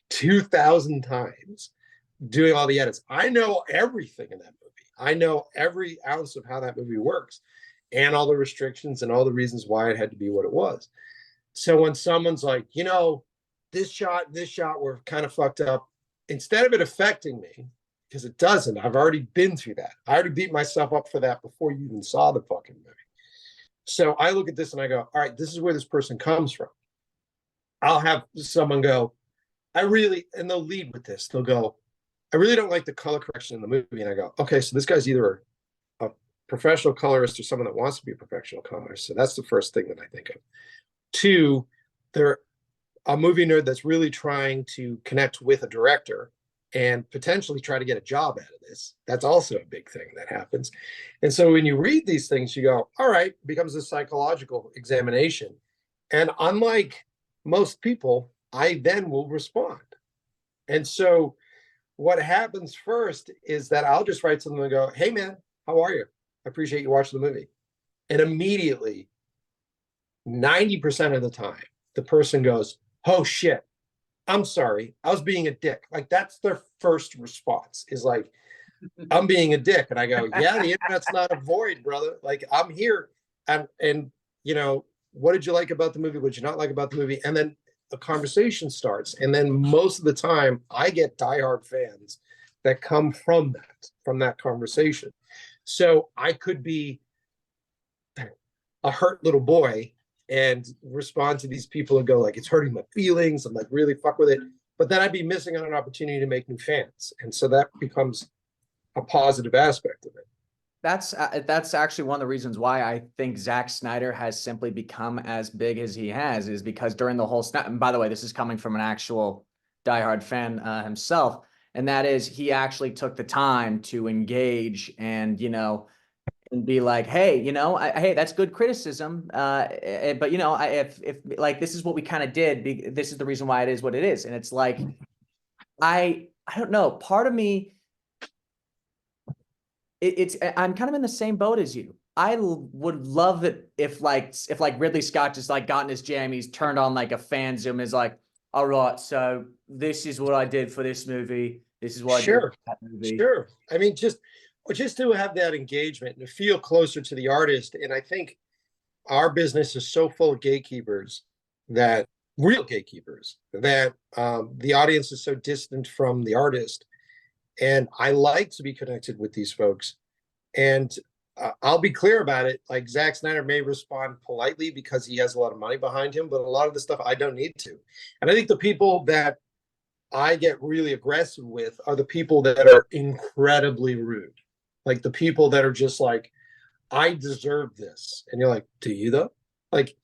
2,000 times doing all the edits. I know everything in that movie. I know every ounce of how that movie works and all the restrictions and all the reasons why it had to be what it was. So when someone's like, this shot were kind of fucked up, instead of it affecting me, because it doesn't, I've already been through that. I already beat myself up for that before you even saw the fucking movie. So I look at this and I go, all right, this is where this person comes from. I'll have someone go, and they'll lead with this. They'll go, I really don't like the color correction in the movie. And I go, okay, so this guy's either a professional colorist or someone that wants to be a professional colorist. So that's the first thing that I think of. Two, they're a movie nerd that's really trying to connect with a director and potentially try to get a job out of this. That's also a big thing that happens. And so when you read these things, you go, all right, it becomes a psychological examination. And unlike most people, I then will respond. And so what happens first is that I'll just write something and go, hey man, how are you? I appreciate you watching the movie. And immediately, 90% of the time, the person goes, oh shit, I'm sorry, I was being a dick. Like that's their first response, is like, I'm being a dick. And I go, yeah, the internet's not a void, brother. Like I'm here. And what did you like about the movie? What did you not like about the movie? And then a conversation starts. And then most of the time I get diehard fans that come from that conversation. So I could be a hurt little boy and respond to these people and go like, it's hurting my feelings. I'm like, really fuck with it. But then I'd be missing on an opportunity to make new fans. And so that becomes a positive aspect of it. That's actually one of the reasons why I think Zack Snyder has simply become as big as he has, is because during the whole snap, and by the way, this is coming from an actual diehard fan himself, and that is he actually took the time to engage and, and be like, hey, hey, that's good criticism. But if like, this is what we kind of did, this is the reason why it is what it is. And it's like, I don't know, part of me, I'm kind of in the same boat as you. I would love it if Ridley Scott just like got in his jammies, turned on like a fan Zoom, is like, all right, so this is what I did for this movie. This is what I did for that movie. Sure. I mean, just to have that engagement and to feel closer to the artist. And I think our business is so full of gatekeepers, that real gatekeepers, that the audience is so distant from the artist. And I like to be connected with these folks. And I'll be clear about it. Like Zack Snyder may respond politely because he has a lot of money behind him, but a lot of the stuff I don't need to. And I think the people that I get really aggressive with are the people that are incredibly rude. Like the people that are just like, I deserve this. And you're like, do you though? Like,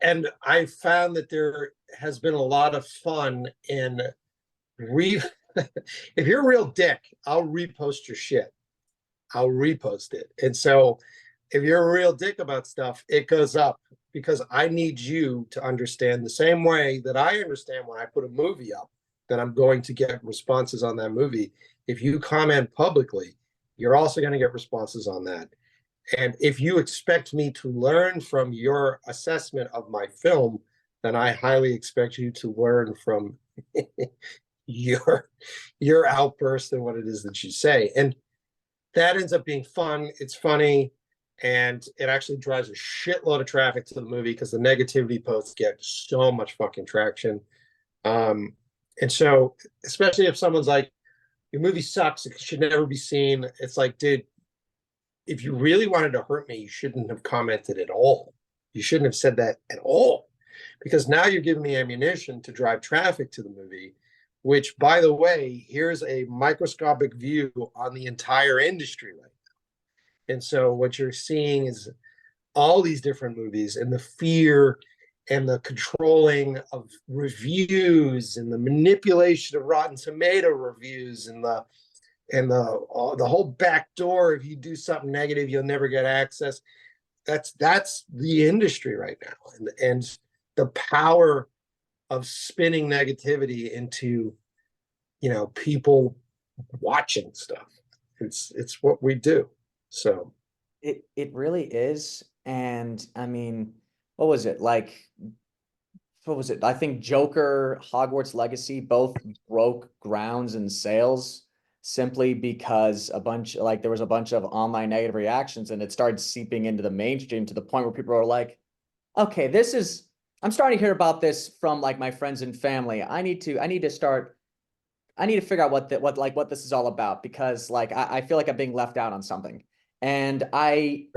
and I found that there has been a lot of fun in if you're a real dick, I'll repost your shit. I'll repost it. And so if you're a real dick about stuff, it goes up because I need you to understand the same way that I understand when I put a movie up that I'm going to get responses on that movie. If you comment publicly, you're also going to get responses on that. And if you expect me to learn from your assessment of my film, then I highly expect you to learn from your your outburst and what it is that you say. And that ends up being fun. It's funny, and it actually drives a shitload of traffic to the movie because the negativity posts get so much fucking traction. Um, and so, especially if someone's like, "Your movie sucks. It should never be seen." It's like, dude, if you really wanted to hurt me, you shouldn't have commented at all. You shouldn't have said that at all, because now you're giving me ammunition to drive traffic to the movie. Which, by the way, here's a microscopic view on the entire industry right now. And so what you're seeing is all these different movies and the fear and the controlling of reviews and the manipulation of Rotten Tomato reviews and the whole back door. If you do something negative, you'll never get access. That's the industry right now, and the power of spinning negativity into people watching stuff. It's what we do. So It really is. And I mean, what was it? Like, what was it? I think Joker, Hogwarts Legacy both broke grounds in sales simply because there was a bunch of online negative reactions and it started seeping into the mainstream to the point where people are like, okay, I'm starting to hear about this from like my friends and family. I need to figure out what this is all about because like I feel like I'm being left out on something. And I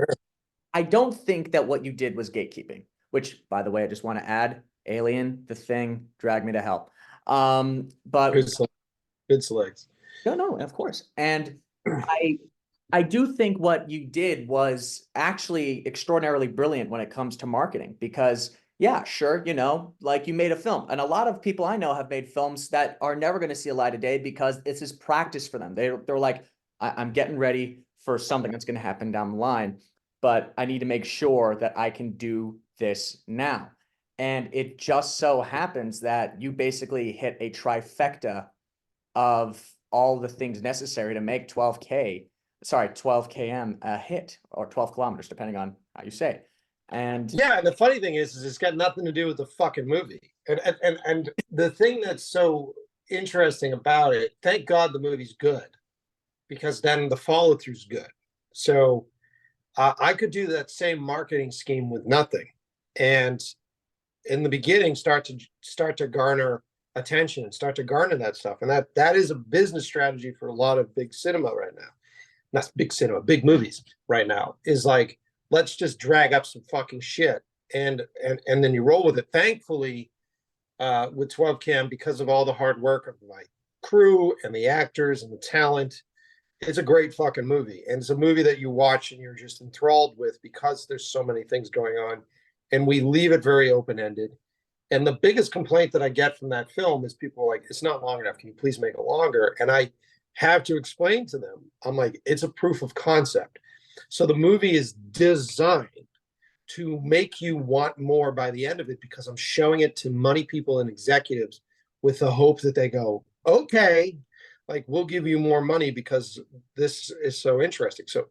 don't think that what you did was gatekeeping, which, by the way, I just want to add, Alien, The Thing, Drag Me to Hell. But good selects. no, of course. And I I do think what you did was actually extraordinarily brilliant when it comes to marketing because yeah, sure, like you made a film. And a lot of people I know have made films that are never going to see a light of day because it's just practice for them. They're like, I'm getting ready for something that's going to happen down the line, but I need to make sure that I can do this now. And it just so happens that you basically hit a trifecta of all the things necessary to make 12 km a hit, or 12 kilometers, depending on how you say it. And yeah, and the funny thing is it's got nothing to do with the fucking movie. And the thing that's so interesting about it, thank God the movie's good, because then the follow through's good. So I could do that same marketing scheme with nothing, and in the beginning start to garner attention and start to garner that stuff. And that is a business strategy for a lot of big cinema right now. Not big cinema, big movies right now, is like, let's just drag up some fucking shit and then you roll with it. Thankfully, with 12 cam, because of all the hard work of my crew and the actors and the talent, it's a great fucking movie. And it's a movie that you watch and you're just enthralled with because there's so many things going on. And we leave it very open-ended. And the biggest complaint that I get from that film is people are like, it's not long enough. Can you please make it longer? And I have to explain to them, I'm like, it's a proof of concept. So the movie is designed to make you want more by the end of it because I'm showing it to money people and executives with the hope that they go, okay, like we'll give you more money because this is so interesting. So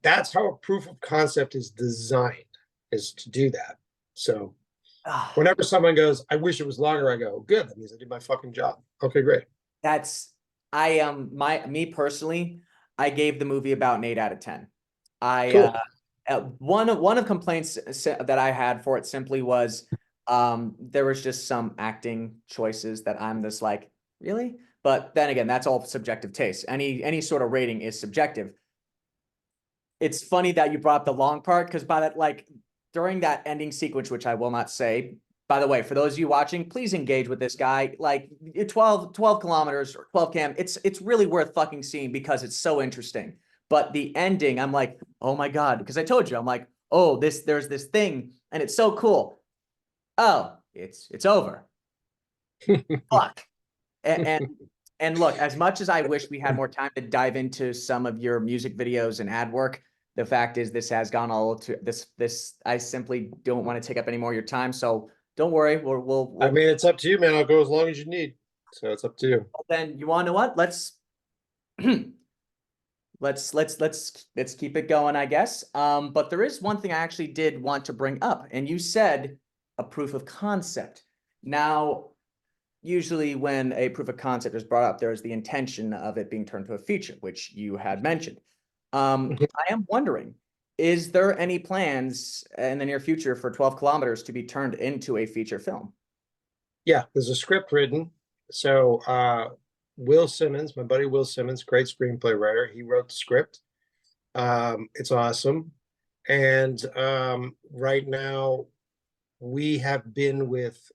that's how a proof of concept is designed, is to do that. So whenever someone goes, I wish it was longer, I go, good, that means I did my fucking job. Okay, great. that's me personally, I gave the movie about an 8 out of 10. Cool. One of complaints that I had for it simply was there was just some acting choices that I'm just like, really? But then again, that's all subjective taste. Any sort of rating is subjective. It's funny that you brought up the long part because by that, like during that ending sequence, which I will not say, by the way, for those of you watching, please engage with this guy. Like 12 kilometers or 12 cam, it's really worth fucking seeing because it's so interesting. But the ending, I'm like, oh my God, because I told you, I'm like, oh, there's this thing and it's so cool. Oh, it's over. Fuck. And and look, as much as I wish we had more time to dive into some of your music videos and ad work, The fact is, this has gone all to this. I simply don't want to take up any more of your time. So don't worry. I mean, it's up to you, man. I'll go as long as you need. So it's up to you. Then you want to know what? Let's keep it going, I guess. But there is one thing I actually did want to bring up, and you said a proof of concept. Now, usually when a proof of concept is brought up, there's the intention of it being turned to a feature, which you had mentioned. I am wondering, is there any plans in the near future for 12 kilometers to be turned into a feature film? Yeah, there's a script written. So Will Simmons, my buddy Will Simmons, great screenplay writer, he wrote the script. It's awesome. And right now we have been with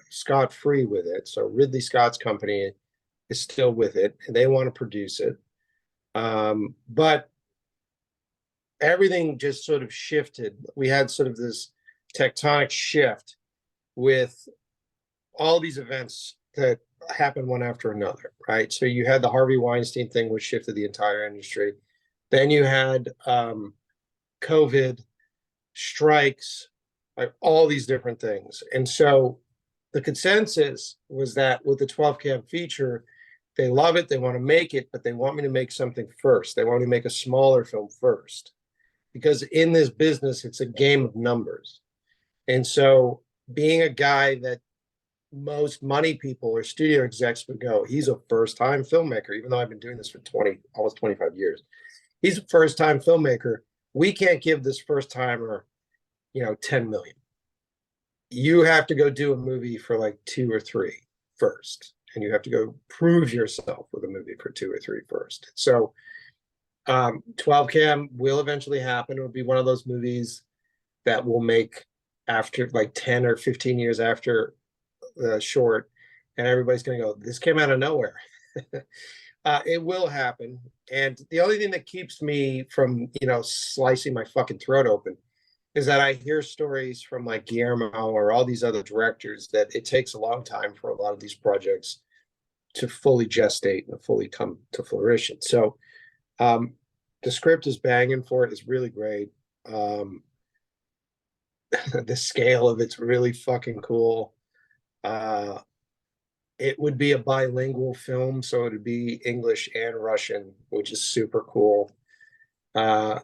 Scott Free with it. So Ridley Scott's company is still with it, and they want to produce it. But everything just sort of shifted. We had sort of this tectonic shift with all these events that happened one after another, right? So you had the Harvey Weinstein thing, which shifted the entire industry. Then you had COVID, strikes, like all these different things. And so the consensus was that with the 12 cam feature, they love it, they want to make it, but they want me to make something first. They want me to make a smaller film first. Because in this business, it's a game of numbers. And so being a guy that most money people or studio execs would go, he's a first-time filmmaker, even though I've been doing this for almost 25 years. He's a first-time filmmaker. We can't give this first-timer, 10 million. You have to go do a movie for like 2 or 3 first, and you have to go prove yourself with a movie for 2 or 3 first. So 12 cam will eventually happen. It'll be one of those movies that will make after like 10 or 15 years after the short, and everybody's going to go, this came out of nowhere. It will happen. And the only thing that keeps me from, slicing my fucking throat open is that I hear stories from like Guillermo or all these other directors that it takes a long time for a lot of these projects to fully gestate and fully come to fruition. So the script is banging for it. It's really great. The scale of it's really fucking cool. It would be a bilingual film, so it would be English and Russian, which is super cool. Yeah,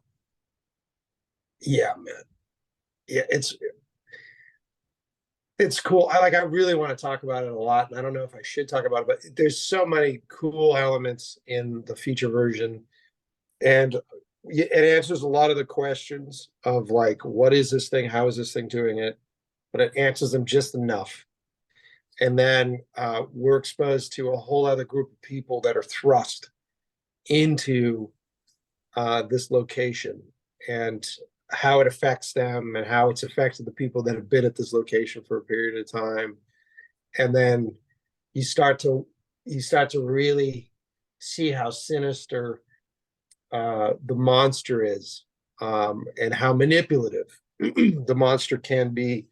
man. Yeah, it's cool. I really want to talk about it a lot, and I don't know if I should talk about it, but there's so many cool elements in the feature version, and it answers a lot of the questions of like, what is this thing? How is this thing doing it? But it answers them just enough. And then we're exposed to a whole other group of people that are thrust into this location and how it affects them and how it's affected the people that have been at this location for a period of time. And then you start to really see how sinister the monster is, and how manipulative the monster can be,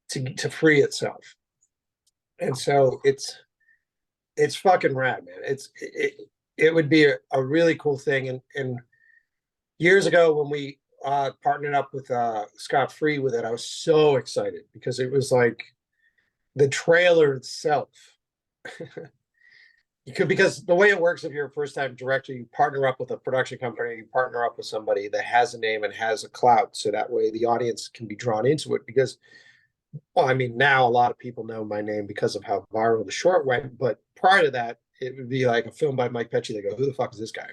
to free itself. And so it's fucking rad, man. It would be a really cool thing. And years ago when we partnered up with Scott Free with it, I was so excited because it was like the trailer itself. Because the way it works, if you're a first-time director, you partner up with a production company, you partner up with somebody that has a name and has a clout, so that way the audience can be drawn into it. Because, well, I mean, now a lot of people know my name because of how viral the short went, but prior to that, it would be like a film by Mike Pecci. They go, who the fuck is this guy?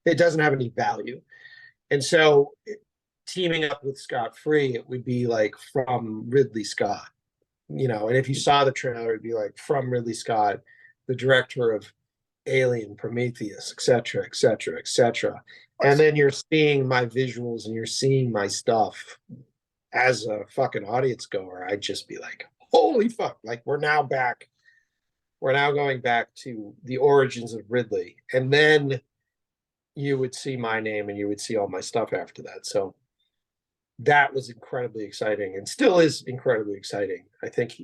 It doesn't have any value. And so teaming up with Scott Free, it would be like from Ridley Scott, and if you saw the trailer, it'd be like from Ridley Scott, the director of Alien, Prometheus, etc., etc., etc. And then you're seeing my visuals and you're seeing my stuff as a fucking audience goer. I'd just be like, holy fuck, like we're now back. We're now going back to the origins of Ridley. And then you would see my name and you would see all my stuff after that. So that was incredibly exciting and still is incredibly exciting. I think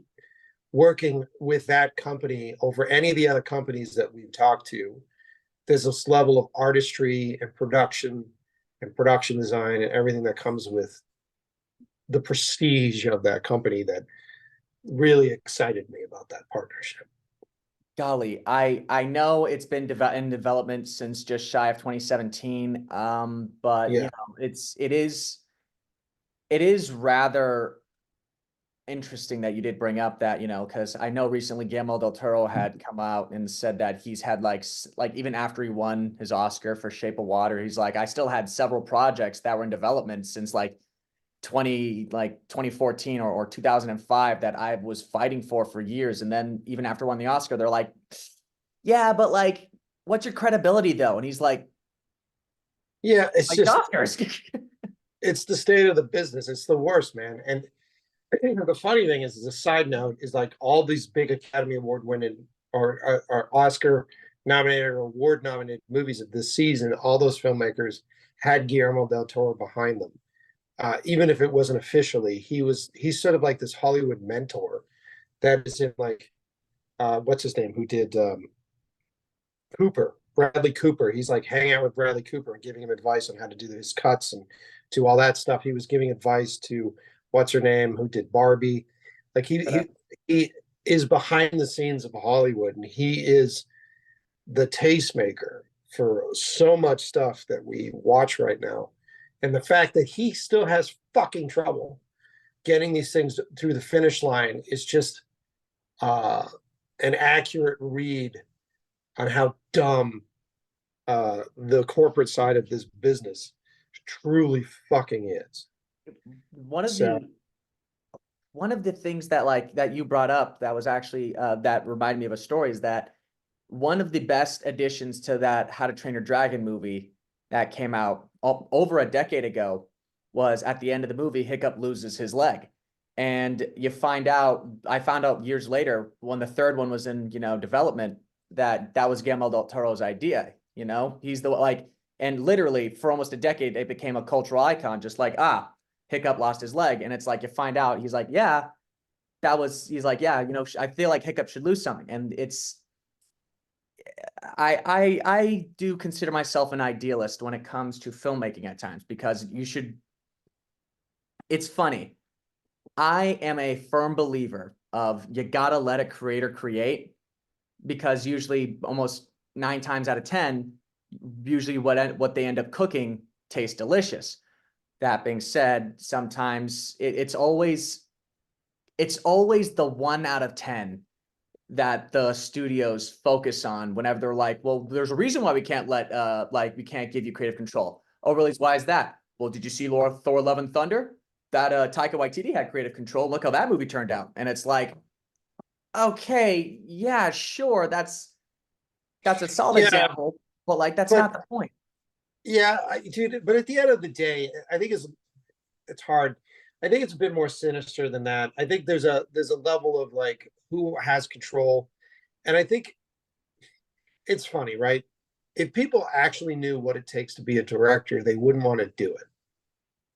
working with that company over any of the other companies that we've talked to, there's this level of artistry and production and production design and everything that comes with the prestige of that company that really excited me about that partnership. Golly, I know it's been in development since just shy of 2017. But you Yeah. know, it is rather interesting that you did bring up that, you know, because I know recently Guillermo del Toro had come out and said that he's had like even after he won his Oscar for Shape of Water, he's like, I still had several projects that were in development since like 2014 or 2005 that I was fighting for years. And then even after winning the Oscar, they're like, yeah, but like, what's your credibility though? And he's Yeah, it's like just Oscars. it's the state of the business. It's the worst, man. And the funny thing is, as a side note, is like all these big Academy Award winning or Oscar nominated or award nominated movies of this season, all those filmmakers had Guillermo del Toro behind them. Even if it wasn't officially, he's sort of like this Hollywood mentor that is in like what's his name, who did Cooper, Bradley Cooper. He's like hanging out with Bradley Cooper and giving him advice on how to do his cuts and do all that stuff. He was giving advice to what's her name, who did Barbie. Like he is behind the scenes of Hollywood, and he is the tastemaker for so much stuff that we watch right now. And the fact that he still has fucking trouble getting these things through the finish line is just uh, an accurate read on how dumb the corporate side of this business truly fucking is. One of So the one of the things that like that you brought up that was actually that reminded me of a story is that one of the best additions to that How to Train Your Dragon movie that came out over a decade ago was at the end of the movie, Hiccup loses his leg. And you find out, I found out years later when the third one was in, you know, development, that that was Guillermo del Toro's idea. You know, he's the like, and literally for almost a decade, it became a cultural icon, just like, Hiccup lost his leg. And it's like, you find out, he's like, yeah, he's like, yeah, you know, I feel like Hiccup should lose something. And it's, I do consider myself an idealist when it comes to filmmaking at times because you should. It's funny. I am a firm believer of you gotta let a creator create because usually almost 9 times out of 10, usually what they end up cooking tastes delicious. That being said, sometimes it's always the 1 out of 10 that the studios focus on whenever they're like, well, there's a reason why we can't we can't give you creative control. Oh, really? Why is that? Well, did you see Thor Love and Thunder? That Taika Waititi had creative control. Look how that movie turned out. And it's like, okay, yeah, sure, that's a solid yeah, example, but like that's but not the point. yeah, dude. But at the end of the day, I think it's hard. I think it's a bit more sinister than that. I think there's a level of like who has control, and I think it's funny, right? If people actually knew what it takes to be a director, they wouldn't want to do it.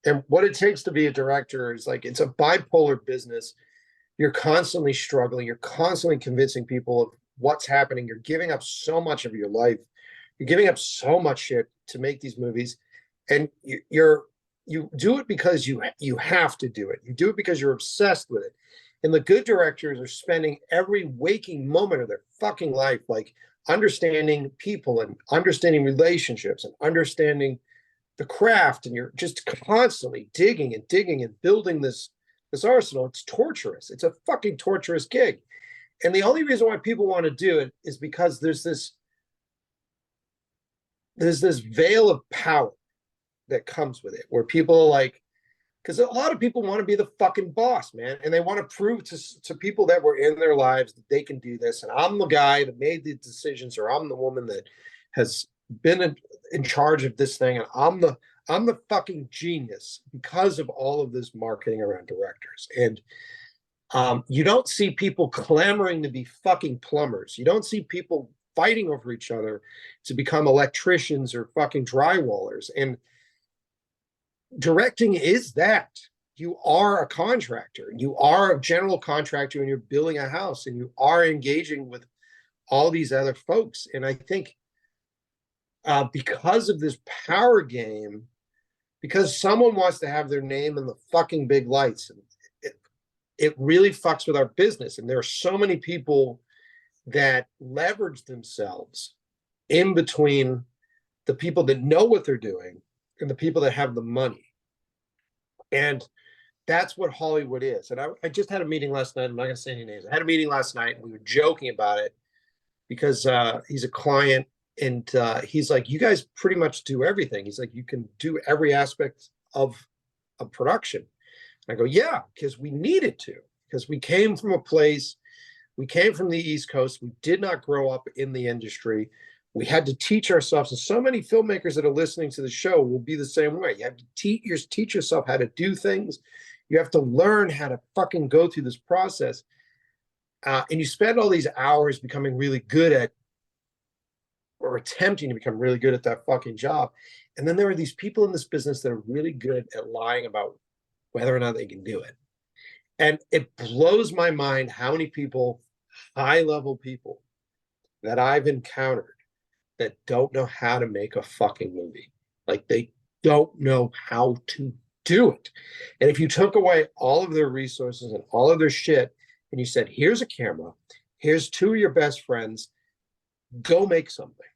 And what it takes to be a director is like it's a bipolar business. You're constantly struggling, you're constantly convincing people of what's happening, you're giving up so much of your life, you're giving up so much shit to make these movies, and you do it because you have to do it, you do it because you're obsessed with it. And the good directors are spending every waking moment of their fucking life like understanding people and understanding relationships and understanding the craft, and you're just constantly digging and building this arsenal. It's torturous. It's a fucking torturous gig. And the only reason why people want to do it is because there's this veil of power that comes with it, where people are like, because a lot of people want to be the fucking boss, man, and they want to prove to people that were in their lives that they can do this. And I'm the guy that made the decisions, or I'm the woman that has been in charge of this thing, and I'm the fucking genius because of all of this marketing around directors. And you don't see people clamoring to be fucking plumbers. You don't see people fighting over each other to become electricians or fucking drywallers. And directing is that. You are a contractor. You are a general contractor, and you're building a house, and you are engaging with all these other folks. And I think because of this power game, because someone wants to have their name in the fucking big lights. And it really fucks with our business. And there are so many people that leverage themselves in between the people that know what they're doing and the people that have the money. And that's what Hollywood is. And I just had a meeting last night. I'm not going to say any names. I had a meeting last night and we were joking about it because he's a client and he's like, you guys pretty much do everything. He's like, you can do every aspect of a production. I go, yeah, because we needed to, because we came from a place, we came from the East Coast. We did not grow up in the industry. We had to teach ourselves. And so many filmmakers that are listening to the show will be the same way. You have to teach yourself how to do things. You have to learn how to fucking go through this process. And you spend all these hours becoming really good at, or attempting to become really good at that fucking job. And then there are these people in this business that are really good at lying about whether or not they can do it. And it blows my mind how many people, high-level people, that I've encountered that don't know how to make a fucking movie. Like, they don't know how to do it. And if you took away all of their resources and all of their shit, and you said, here's a camera, here's two of your best friends, go make something,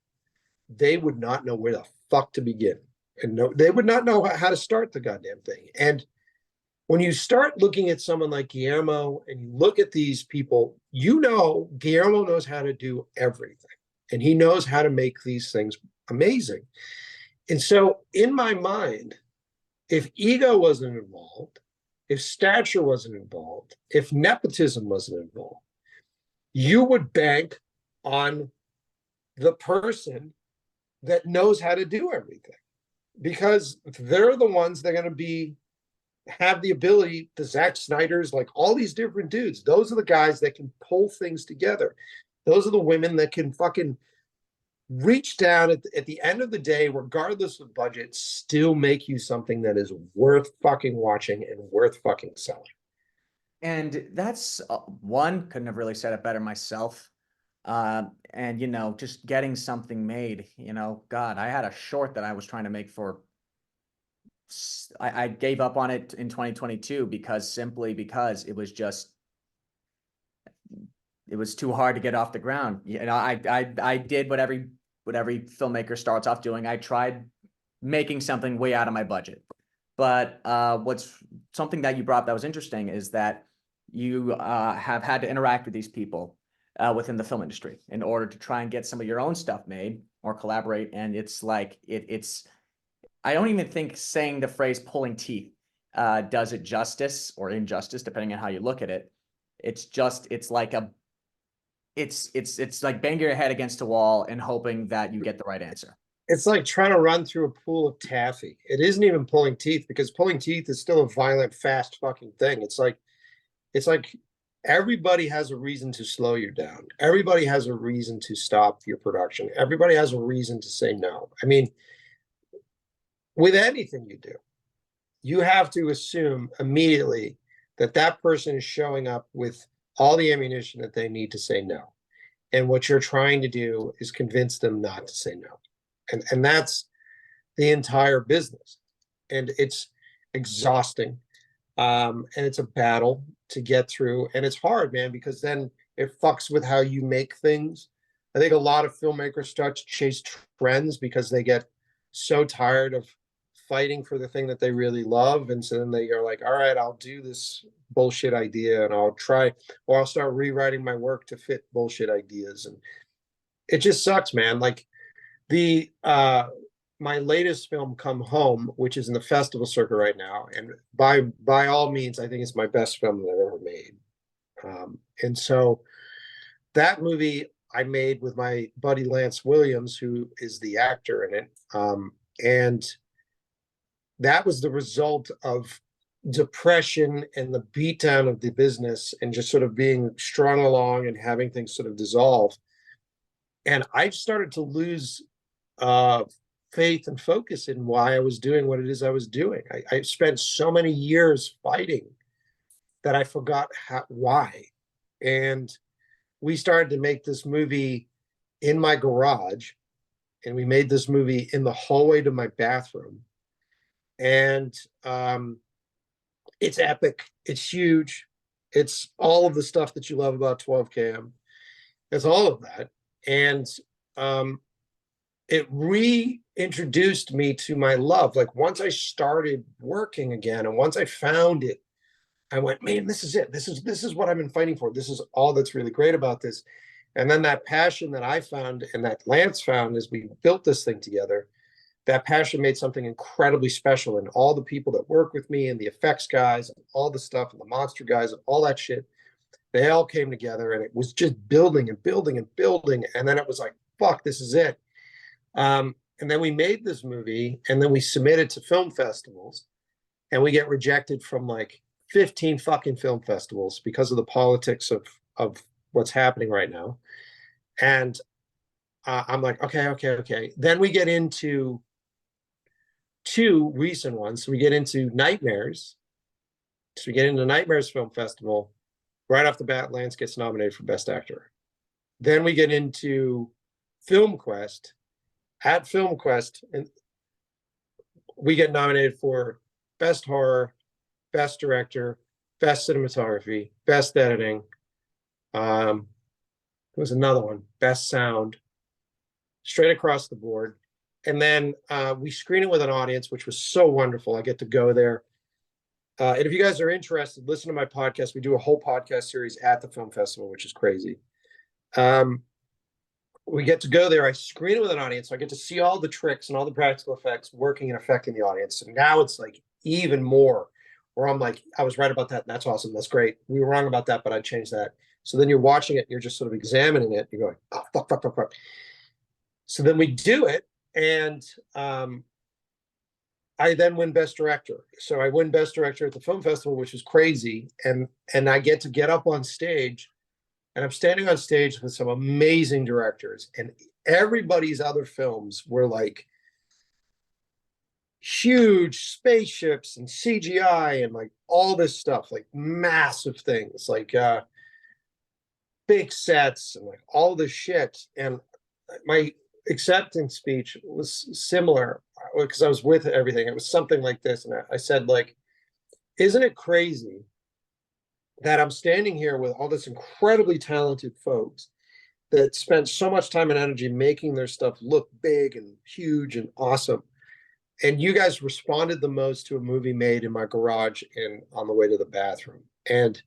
they would not know where the fuck to begin. And no, they would not know how to start the goddamn thing. And when you start looking at someone like Guillermo and you look at these people, you know Guillermo knows how to do everything. And he knows how to make these things amazing. And so in my mind, if ego wasn't involved, if stature wasn't involved, if nepotism wasn't involved, you would bank on the person that knows how to do everything. Because they're the ones that are going to have the ability, the Zack Snyders, like all these different dudes. Those are the guys that can pull things together. Those are the women that can fucking reach down at the end of the day, regardless of budget, still make you something that is worth fucking watching and worth fucking selling. And that's one, couldn't have really said it better myself. And you know, just getting something made, you know, God, I had a short that I was trying to make for, I gave up on it in 2022 simply because it was just, it was too hard to get off the ground. You know, I did what every filmmaker starts off doing. I tried making something way out of my budget. But what's something that you brought up that was interesting is that you have had to interact with these people within the film industry in order to try and get some of your own stuff made or collaborate. And it's like, it's, I don't even think saying the phrase pulling teeth does it justice or injustice, depending on how you look at it. It's just, it's like it's like banging your head against a wall and hoping that you get the right answer. It's like trying to run through a pool of taffy. It isn't even pulling teeth, because pulling teeth is still a violent, fast fucking thing. It's like everybody has a reason to slow you down. Everybody has a reason to stop your production. Everybody has a reason to say no. I mean, with anything you do, you have to assume immediately that that person is showing up with all the ammunition that they need to say no. And what you're trying to do is convince them not to say no. And that's the entire business. And it's exhausting. And it's a battle to get through. And it's hard, man, because then it fucks with how you make things. I think a lot of filmmakers start to chase trends because they get so tired of fighting for the thing that they really love. And so then they are like, all right, I'll do this bullshit idea and I'll try, or I'll start rewriting my work to fit bullshit ideas. And it just sucks, man. Like the my latest film, Come Home, which is in the festival circuit right now, and by all means, I think it's my best film that I've ever made. And so that movie I made with my buddy Lance Williams, who is the actor in it. And that was the result of depression and the beatdown of the business and just sort of being strung along and having things sort of dissolve. And I started to lose faith and focus in why I was doing what it is I was doing. I spent so many years fighting that I forgot why. And we started to make this movie in my garage, and we made this movie in the hallway to my bathroom. And it's epic. It's huge. It's all of the stuff that you love about 12 cam. It's all of that. And um, it reintroduced me to my love. Like once I started working again and once I found it, I went, man, this is it. This is what I've been fighting for. This is all that's really great about this. And then that passion that I found and that Lance found as we built this thing together, that passion made something incredibly special. And all the people that work with me and the effects guys and all the stuff and the monster guys and all that shit, they all came together and it was just building and building and building. And then it was like, fuck, this is it. And then we made this movie and then we submitted to film festivals and we get rejected from like 15 fucking film festivals because of the politics of what's happening right now. And I'm like, okay. Then we get into two recent ones. So we get into Nightmares. So we get into Nightmares Film Festival. Right off the bat, Lance gets nominated for Best Actor. Then we get into Film Quest. At Film Quest, and we get nominated for Best Horror, Best Director, Best Cinematography, Best Editing. There was another one, Best Sound, straight across the board. And then we screen it with an audience, which was so wonderful. I get to go there. And if you guys are interested, listen to my podcast. We do a whole podcast series at the film festival, which is crazy. We get to go there. I screen it with an audience. So I get to see all the tricks and all the practical effects working and affecting the audience. And now it's like even more where I'm like, I was right about that. And that's awesome. That's great. We were wrong about that, but I'd change that. So then you're watching it and you're just sort of examining it. You're going, oh, fuck. So then we do it. And I then win Best Director. So I win Best Director at the film festival, which is crazy. And I get up on stage and I'm standing on stage with some amazing directors and everybody's other films were like huge spaceships and CGI and like all this stuff, like massive things, like big sets and like all this shit. And my acceptance speech was similar because I was with everything. It was something like this. And I said, like, isn't it crazy that I'm standing here with all this incredibly talented folks that spent so much time and energy making their stuff look big and huge and awesome. And you guys responded the most to a movie made in my garage and on the way to the bathroom. And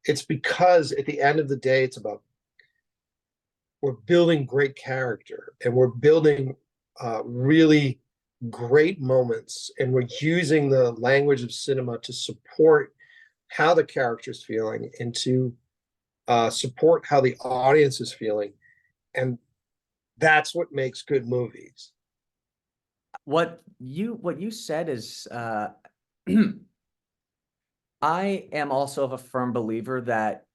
it's because at the end of the day, it's about we're building great character and we're building really great moments and we're using the language of cinema to support how the character's feeling and to support how the audience is feeling. And that's what makes good movies. What you said is I am also of a firm believer that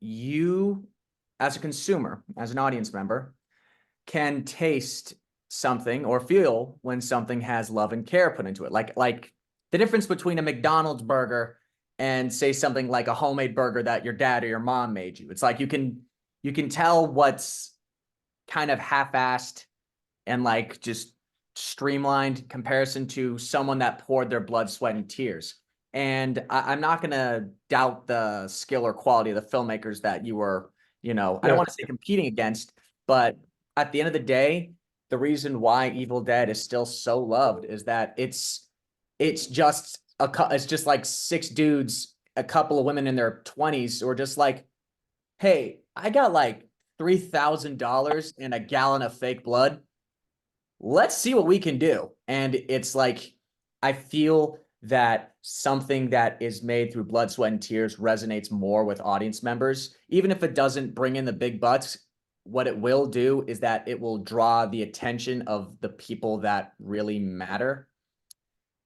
you, as a consumer, as an audience member, can taste something or feel when something has love and care put into it. Like the difference between a McDonald's burger and say something like a homemade burger that your dad or your mom made you. It's like you can tell what's kind of half-assed and like just streamlined comparison to someone that poured their blood, sweat, and tears. And I'm not going to doubt the skill or quality of the filmmakers that you were, I don't want to say competing against, but at the end of the day, the reason why Evil Dead is still so loved is that it's just it's just like six dudes, a couple of women in their 20s who are just like, hey, I got like $3,000 and a gallon of fake blood. Let's see what we can do. And it's like, I feel that something that is made through blood, sweat, and tears resonates more with audience members. Even if it doesn't bring in the big bucks, what it will do is that it will draw the attention of the people that really matter.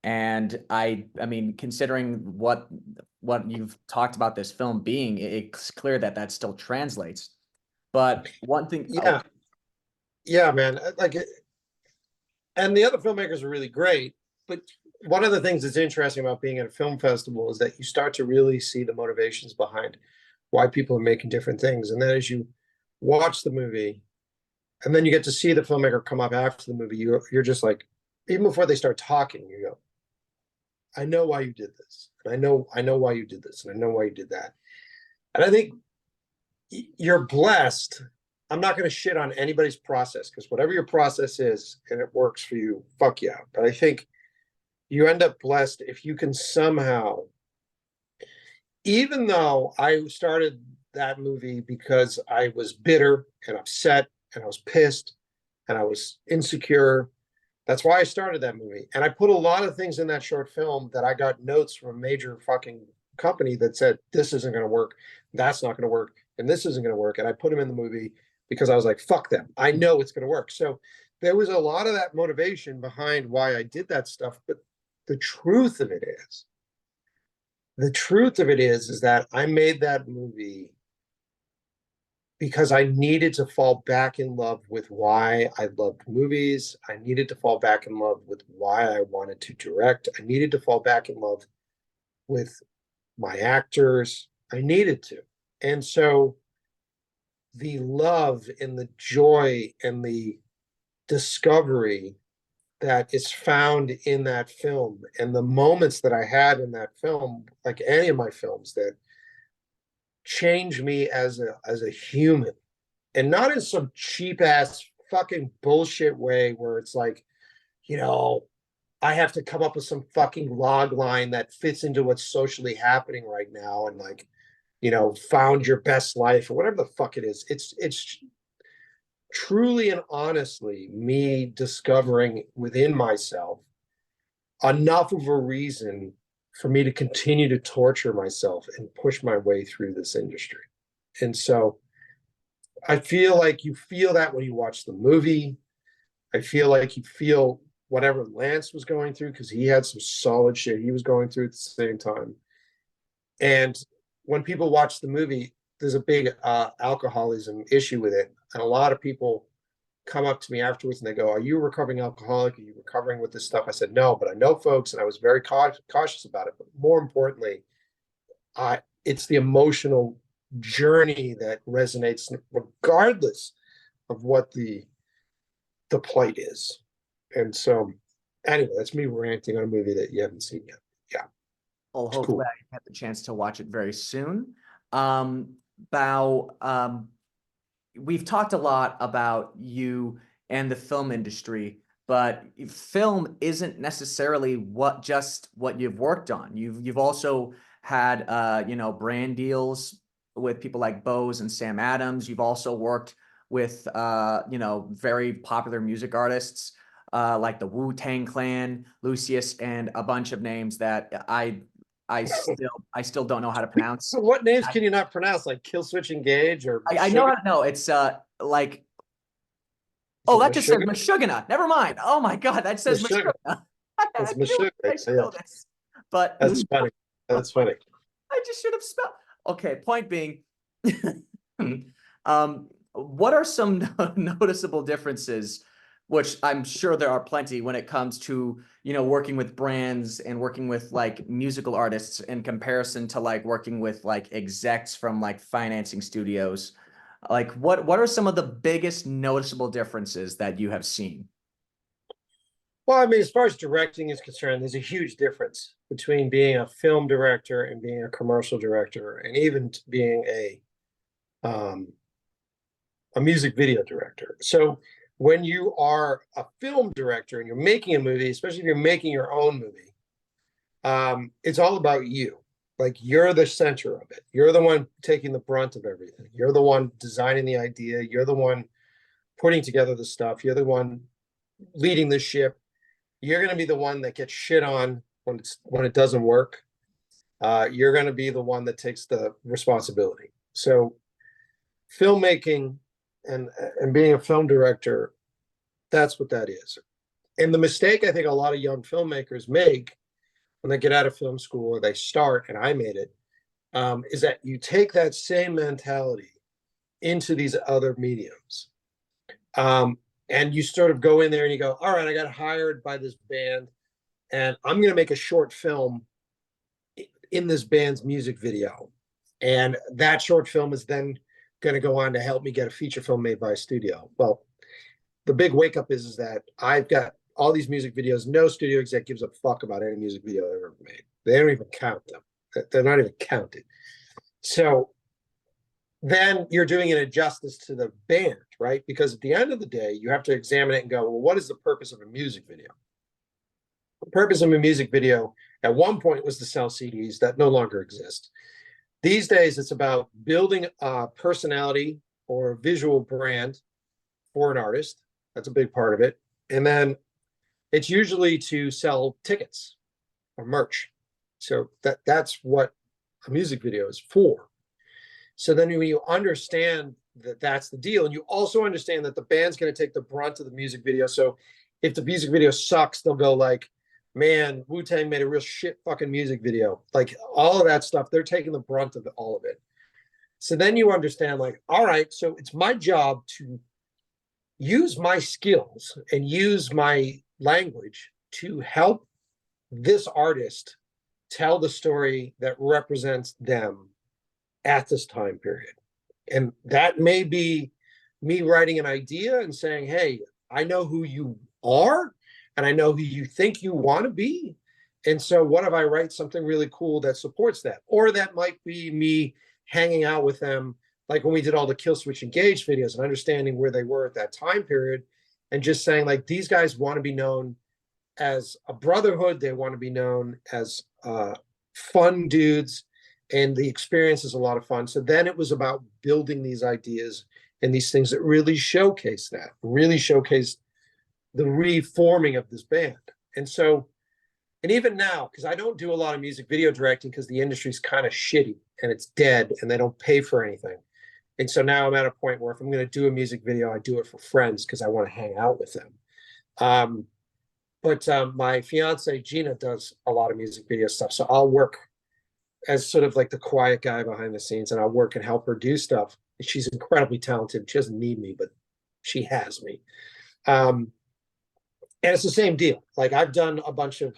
And I mean, considering what you've talked about this film being, it's clear that that still translates. But one thing, yeah, man, like, and the other filmmakers are really great. But one of the things that's interesting about being at a film festival is that you start to really see the motivations behind why people are making different things. And then as you watch the movie, and then you get to see the filmmaker come up after the movie, you're just like, even before they start talking, you go, I know why you did this. And I know why you did this. And I know why you did that. And I think you're blessed. I'm not going to shit on anybody's process because whatever your process is and it works for you, fuck yeah. But I think you end up blessed if you can somehow, even though I started that movie because I was bitter and upset and I was pissed and I was insecure. That's why I started that movie. And I put a lot of things in that short film that I got notes from a major fucking company that said, this isn't going to work. That's not going to work. And this isn't going to work. And I put them in the movie because I was like, fuck them. I know it's going to work. So there was a lot of that motivation behind why I did that stuff. But the truth of it is, is that I made that movie because I needed to fall back in love with why I loved movies. I needed to fall back in love with why I wanted to direct. I needed to fall back in love with my actors. I needed to. And so the love and the joy and the discovery that is found in that film and the moments that I had in that film, like any of my films, that change me as a human, and not in some cheap ass fucking bullshit way where it's like, you know, I have to come up with some fucking log line that fits into what's socially happening right now and like, you know, found your best life or whatever the fuck it is. It's truly and honestly me discovering within myself enough of a reason for me to continue to torture myself and push my way through this industry. And so I feel like you feel that when you watch the movie. I feel like you feel whatever Lance was going through because he had some solid shit he was going through at the same time. And when people watch the movie, there's a big alcoholism issue with it. And a lot of people come up to me afterwards and they go, are you a recovering alcoholic? Are you recovering with this stuff? I said, no, but I know folks, and I was very cautious about it. But more importantly, it's the emotional journey that resonates regardless of what the plight is. And so anyway, that's me ranting on a movie that you haven't seen yet. Yeah. Well, It's hopefully cool. I have the chance to watch it very soon. Bao, we've talked a lot about you and the film industry, but film isn't necessarily what you've worked on. You've also had you know, brand deals with people like Bose and Sam Adams. You've also worked with you know, very popular music artists like the Wu-Tang Clan, Lucius, and a bunch of names that I still don't know how to pronounce. So what names can you not pronounce? Like Kill Switch Engage or I know Sugar? how to know. It's like, Is oh, it that just says Meshuggah? Meshuggah. Never mind. Oh my God, that says Meshuggah. Meshuggah. I It's knew Meshuggah. I should Yeah. know this, but That's funny. That's funny. I just should have spelled. Okay, point being, what are some noticeable differences, which I'm sure there are plenty when it comes to, you know, working with brands and working with like musical artists in comparison to like working with like execs from like financing studios? Like what are some of the biggest noticeable differences that you have seen? Well, I mean, as far as directing is concerned, there's a huge difference between being a film director and being a commercial director, and even being um, a music video director. So when you are a film director and you're making a movie, especially if you're making your own movie, it's all about you. Like you're the center of it. You're the one taking the brunt of everything. You're the one designing the idea. You're the one putting together the stuff. You're the one leading the ship. You're going to be the one that gets shit on when it doesn't work. You're going to be the one that takes the responsibility. So filmmaking and being a film director, that's what that is. And the mistake I think a lot of young filmmakers make when they get out of film school or they start, and I made it, is that you take that same mentality into these other mediums. And you sort of go in there and you go, all right, I got hired by this band and I'm going to make a short film in this band's music video. And that short film is then going to go on to help me get a feature film made by a studio. Well, the big wake up is that I've got all these music videos. No studio exec gives a fuck about any music video they've ever made. They don't even count them. They're not even counted. So then you're doing an injustice to the band, right? Because at the end of the day, you have to examine it and go, well, what is the purpose of a music video? The purpose of a music video at one point was to sell CDs. That no longer exist. These days, it's about building a personality or a visual brand for an artist. That's a big part of it. And then it's usually to sell tickets or merch. So that's what a music video is for. So then when you understand that that's the deal, and you also understand that the band's going to take the brunt of the music video. So if the music video sucks, they'll go like, man, Wu-Tang made a real shit fucking music video. Like all of that stuff, they're taking the brunt of all of it. So then you understand like, all right, so it's my job to use my skills and use my language to help this artist tell the story that represents them at this time period. And that may be me writing an idea and saying, hey, I know who you are and I know who you think you want to be. And so what if I write something really cool that supports that? Or that might be me hanging out with them, like when we did all the Kill Switch Engage videos and understanding where they were at that time period and just saying like, these guys want to be known as a brotherhood. They want to be known as fun dudes, and the experience is a lot of fun. So then it was about building these ideas and these things that really showcase that, really showcase the reforming of this band. And so, and even now, because I don't do a lot of music video directing because the industry's kind of shitty and it's dead and they don't pay for anything. And so now I'm at a point where if I'm going to do a music video, I do it for friends because I want to hang out with them. But my fiance Gina does a lot of music video stuff, so I'll work as sort of like the quiet guy behind the scenes, and I'll work and help her do stuff. She's incredibly talented. She doesn't need me, but she has me. And it's the same deal. Like I've done a bunch of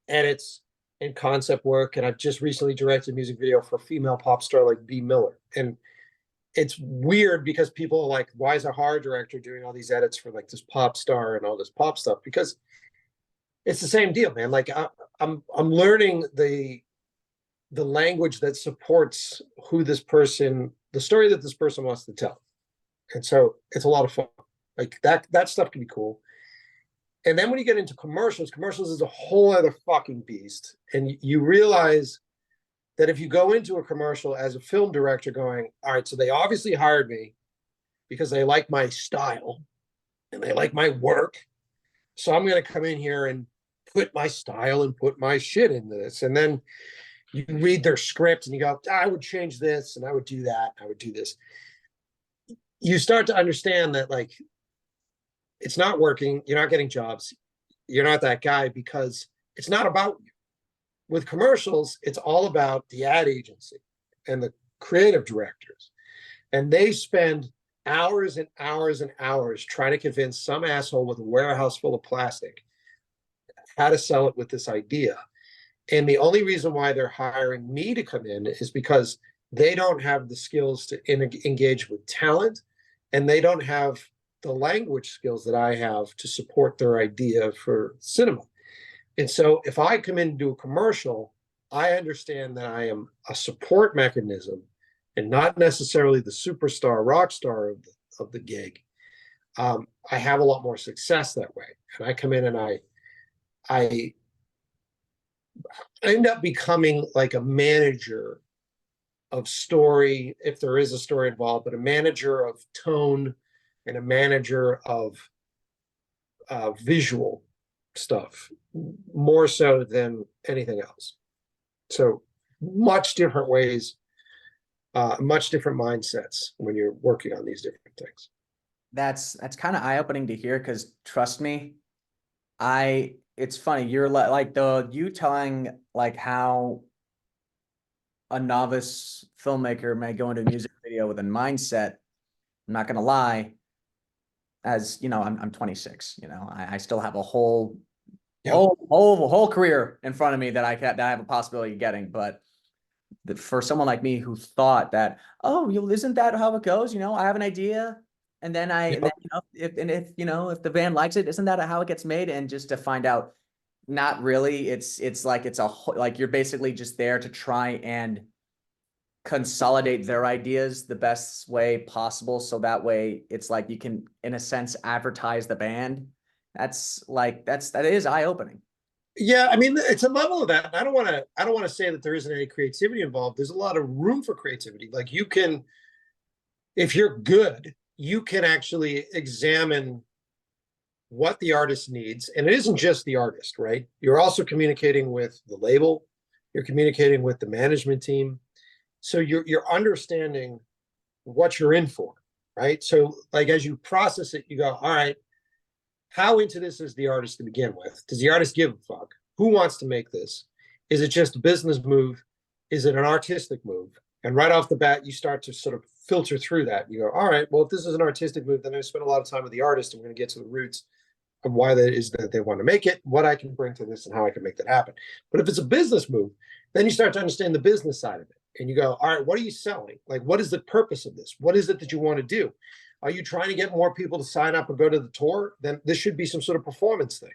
edits and concept work, and I've just recently directed a music video for a female pop star like B. Miller. And it's weird because people are like, why is a horror director doing all these edits for like this pop star and all this pop stuff? Because it's the same deal, man. Like I'm learning the language that supports who this person, the story that this person wants to tell. And so it's a lot of fun. Like that stuff can be cool. And then when you get into commercials is a whole other fucking beast. And you realize that if you go into a commercial as a film director going, all right, so they obviously hired me because they like my style and they like my work. So I'm going to come in here and put my style and put my shit into this. And then you read their script and you go, I would change this and I would do that. I would do this. You start to understand that like, it's not working. You're not getting jobs. You're not that guy because it's not about you. With commercials, it's all about the ad agency and the creative directors. And they spend hours and hours and hours trying to convince some asshole with a warehouse full of plastic how to sell it with this idea. And the only reason why they're hiring me to come in is because they don't have the skills to engage with talent, and they don't have the language skills that I have to support their idea for cinema. And so if I come in and do a commercial, I understand that I am a support mechanism and not necessarily the superstar rock star of the gig. I have a lot more success that way. And I come in and I end up becoming like a manager of story, if there is a story involved, but a manager of tone and a manager of visual stuff, more so than anything else. So much different ways, much different mindsets when you're working on these different things. That's kind of eye-opening to hear, because trust me, it's funny, you're like you telling like how a novice filmmaker may go into a music video with a mindset. I'm not gonna lie, as you know, I'm 26, you know, I still have a whole career in front of me that I have a possibility of getting. But for someone like me who thought that, oh, isn't that how it goes? You know, I have an idea, And then and then, if the band likes it, isn't that how it gets made? And just to find out, not really. It's like like you're basically just there to try and consolidate their ideas the best way possible. So that way it's like you can, in a sense, advertise the band. That is eye-opening. Yeah, I mean, it's a level of that. I don't want to say that there isn't any creativity involved. There's a lot of room for creativity. Like you can, if you're good, you can actually examine what the artist needs. And it isn't just the artist, right? You're also communicating with the label, you're communicating with the management team. So you're understanding what you're in for, right? So like as you process it, you go, all right, how into this is the artist to begin with? Does the artist give a fuck? Who wants to make this? Is it just a business move? Is it an artistic move? And right off the bat, you start to sort of filter through that. You go, all right, well, if this is an artistic move, then I spend a lot of time with the artist, and we're going to get to the roots of why that is that they want to make it, what I can bring to this, and how I can make that happen. But if it's a business move, then you start to understand the business side of it. And you go, all right, what are you selling? Like, what is the purpose of this? What is it that you want to do? Are you trying to get more people to sign up and go to the tour? Then this should be some sort of performance thing.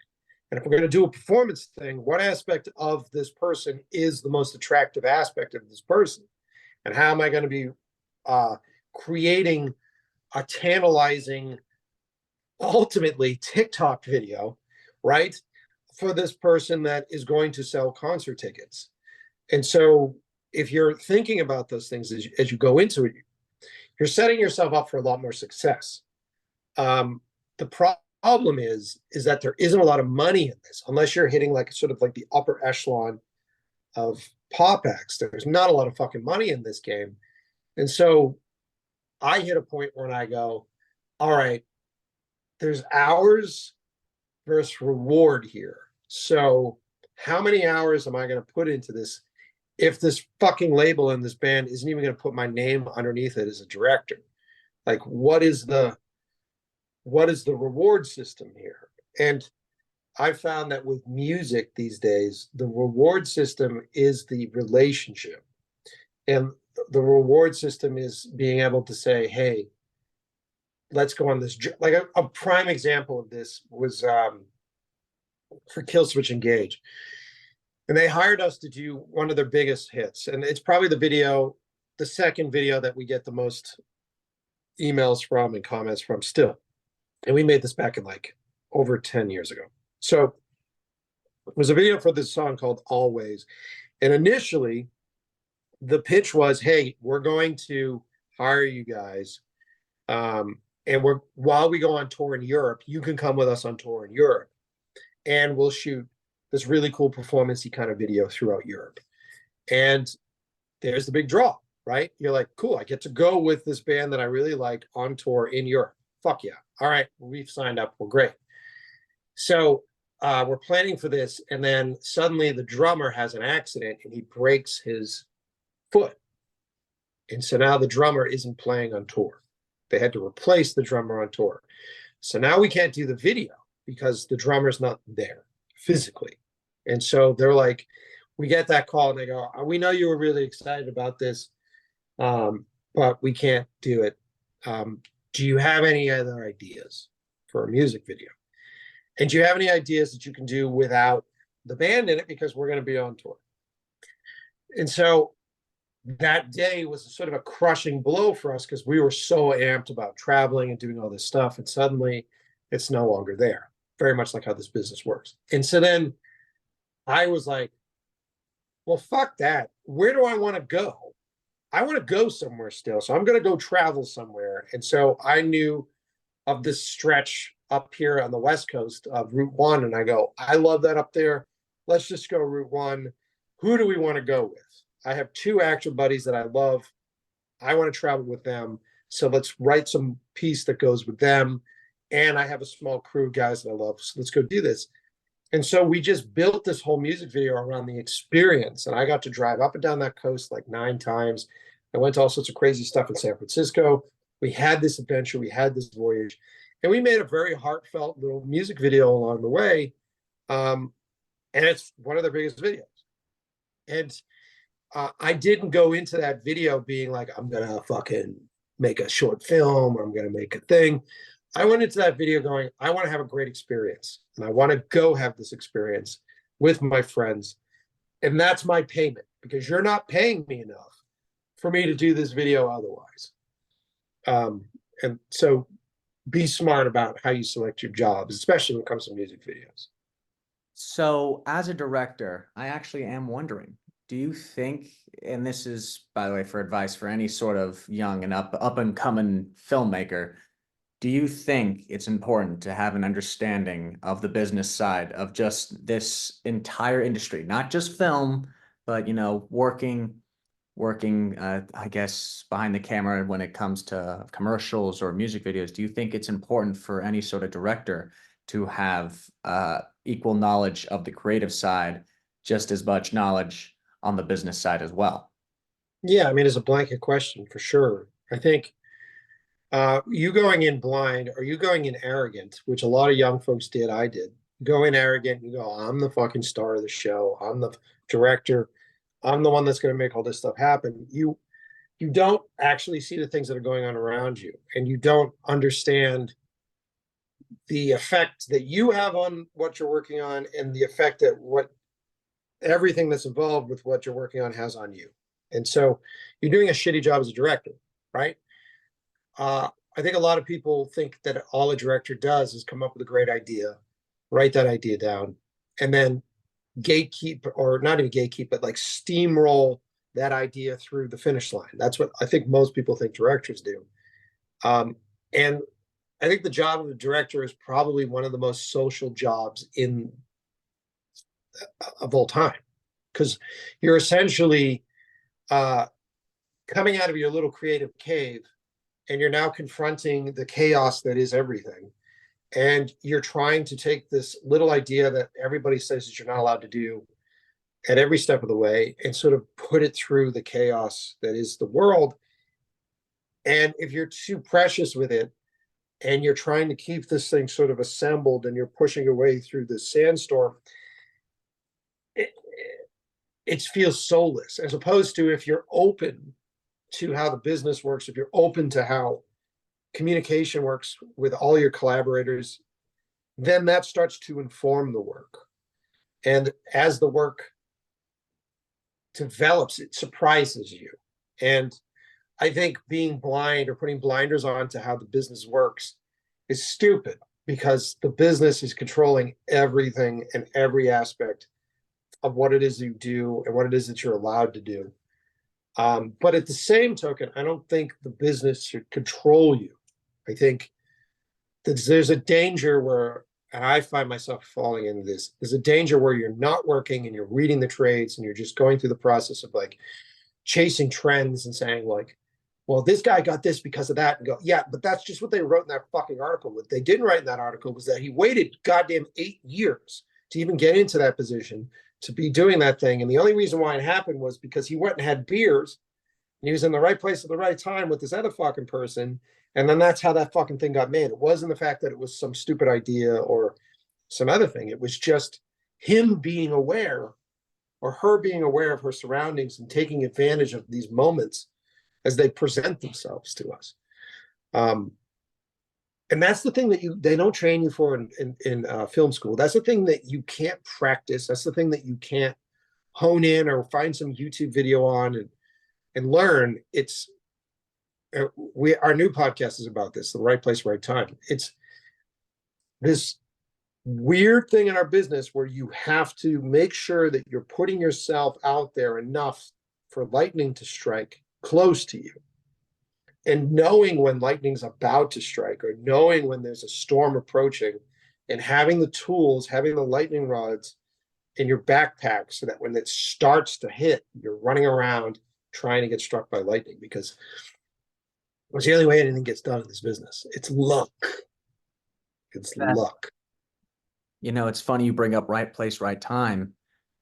And if we're going to do a performance thing, what aspect of this person is the most attractive aspect of this person? And how am I going to be creating a tantalizing, ultimately TikTok video, right, for this person that is going to sell concert tickets? And so if you're thinking about those things as you go into it, you're setting yourself up for a lot more success. The problem is that there isn't a lot of money in this unless you're hitting like sort of like the upper echelon of pop acts. There's not a lot of fucking money in this game. And so I hit a point where I go, all right, there's hours versus reward here. So how many hours am I going to put into this if this fucking label in this band isn't even going to put my name underneath it as a director? Like, what is the reward system here? And I found that with music these days, the reward system is the relationship. And the reward system is being able to say, hey, let's go on this. Like a prime example of this was for Killswitch Engage. And they hired us to do one of their biggest hits. And it's probably the second video that we get the most emails from and comments from still. And we made this back in like over 10 years ago. So it was a video for this song called Always. And initially, the pitch was, hey, we're going to hire you guys. And while we go on tour in Europe, you can come with us on tour in Europe. And we'll shoot this really cool performance-y kind of video throughout Europe. And there's the big draw, right? You're like, cool, I get to go with this band that I really like on tour in Europe. Fuck yeah. All right, we've signed up. We're great. So we're planning for this. And then suddenly the drummer has an accident and he breaks his foot. And so now the drummer isn't playing on tour. They had to replace the drummer on tour. So now we can't do the video because the drummer's not there physically. And so they're like, we get that call and they go, we know you were really excited about this, but we can't do it. Do you have any other ideas for a music video? And do you have any ideas that you can do without the band in it, because we're going to be on tour? And so that day was sort of a crushing blow for us because we were so amped about traveling and doing all this stuff. And suddenly it's no longer there. Very much like how this business works. And so then I was like, well, fuck that. Where do I want to go? I want to go somewhere still. So I'm going to go travel somewhere. And so I knew of this stretch up here on the West Coast of Route 1. And I go, I love that up there. Let's just go Route 1. Who do we want to go with? I have two actor buddies that I love. I want to travel with them. So let's write some piece that goes with them. And I have a small crew of guys that I love. So let's go do this. And so we just built this whole music video around the experience. And I got to drive up and down that coast like 9 times. I went to all sorts of crazy stuff in San Francisco. We had this adventure. We had this voyage. And we made a very heartfelt little music video along the way. And it's one of their biggest videos. And I didn't go into that video being like, I'm going to fucking make a short film or I'm going to make a thing. I went into that video going, I want to have a great experience and I want to go have this experience with my friends. And that's my payment because you're not paying me enough for me to do this video otherwise. And so be smart about how you select your jobs, especially when it comes to music videos. So as a director, I actually am wondering, do you think, and this is, by the way, for advice for any sort of young and up and coming filmmaker, do you think it's important to have an understanding of the business side of just this entire industry, not just film, but working, I guess, behind the camera when it comes to commercials or music videos? Do you think it's important for any sort of director to have equal knowledge of the creative side, just as much knowledge on the business side as well? Yeah, I mean, it's a blanket question for sure. I think you going in blind or you going in arrogant, which a lot of young folks did, I did. Go in arrogant, you go, I'm the fucking star of the show. I'm the director. I'm the one that's going to make all this stuff happen. You don't actually see the things that are going on around you, and you don't understand the effect that you have on what you're working on and the effect that what everything that's involved with what you're working on has on you. And so you're doing a shitty job as a director, right? I think a lot of people think that all a director does is come up with a great idea, write that idea down, and then gatekeep, or not even gatekeep, but like steamroll that idea through the finish line. That's what I think most people think directors do. And I think the job of a director is probably one of the most social jobs in of all time, because you're essentially coming out of your little creative cave and you're now confronting the chaos that is everything. And you're trying to take this little idea that everybody says that you're not allowed to do at every step of the way and sort of put it through the chaos that is the world. And if you're too precious with it and you're trying to keep this thing sort of assembled and you're pushing your way through the sandstorm, it feels soulless, as opposed to if you're open to how the business works, if you're open to how communication works with all your collaborators, then that starts to inform the work. And as the work develops, it surprises you. And I think being blind or putting blinders on to how the business works is stupid, because the business is controlling everything and every aspect of what it is you do and what it is that you're allowed to do. But at the same token, I don't think the business should control you. I think that there's a danger where, and I find myself falling into this, there's a danger where you're not working and you're reading the trades and you're just going through the process of like chasing trends and saying like, well, this guy got this because of that, and go, yeah, but that's just what they wrote in that fucking article. What they didn't write in that article was that he waited goddamn 8 years to even get into that position, to be doing that thing. And the only reason why it happened was because he went and had beers and he was in the right place at the right time with this other fucking person. And then that's how that fucking thing got made. It wasn't the fact that it was some stupid idea or some other thing. It was just him being aware, or her being aware of her surroundings and taking advantage of these moments as they present themselves to us. And that's the thing that they don't train you for in film school. That's the thing that you can't practice. That's the thing that you can't hone in or find some YouTube video on and learn. It's our new podcast is about this, the right place, right time. It's this weird thing in our business where you have to make sure that you're putting yourself out there enough for lightning to strike close to you. And knowing when lightning's about to strike, or knowing when there's a storm approaching, and having the tools, having the lightning rods in your backpack so that when it starts to hit, you're running around trying to get struck by lightning, because it's the only way anything gets done in this business. It's luck. It's luck. It's funny you bring up right place, right time.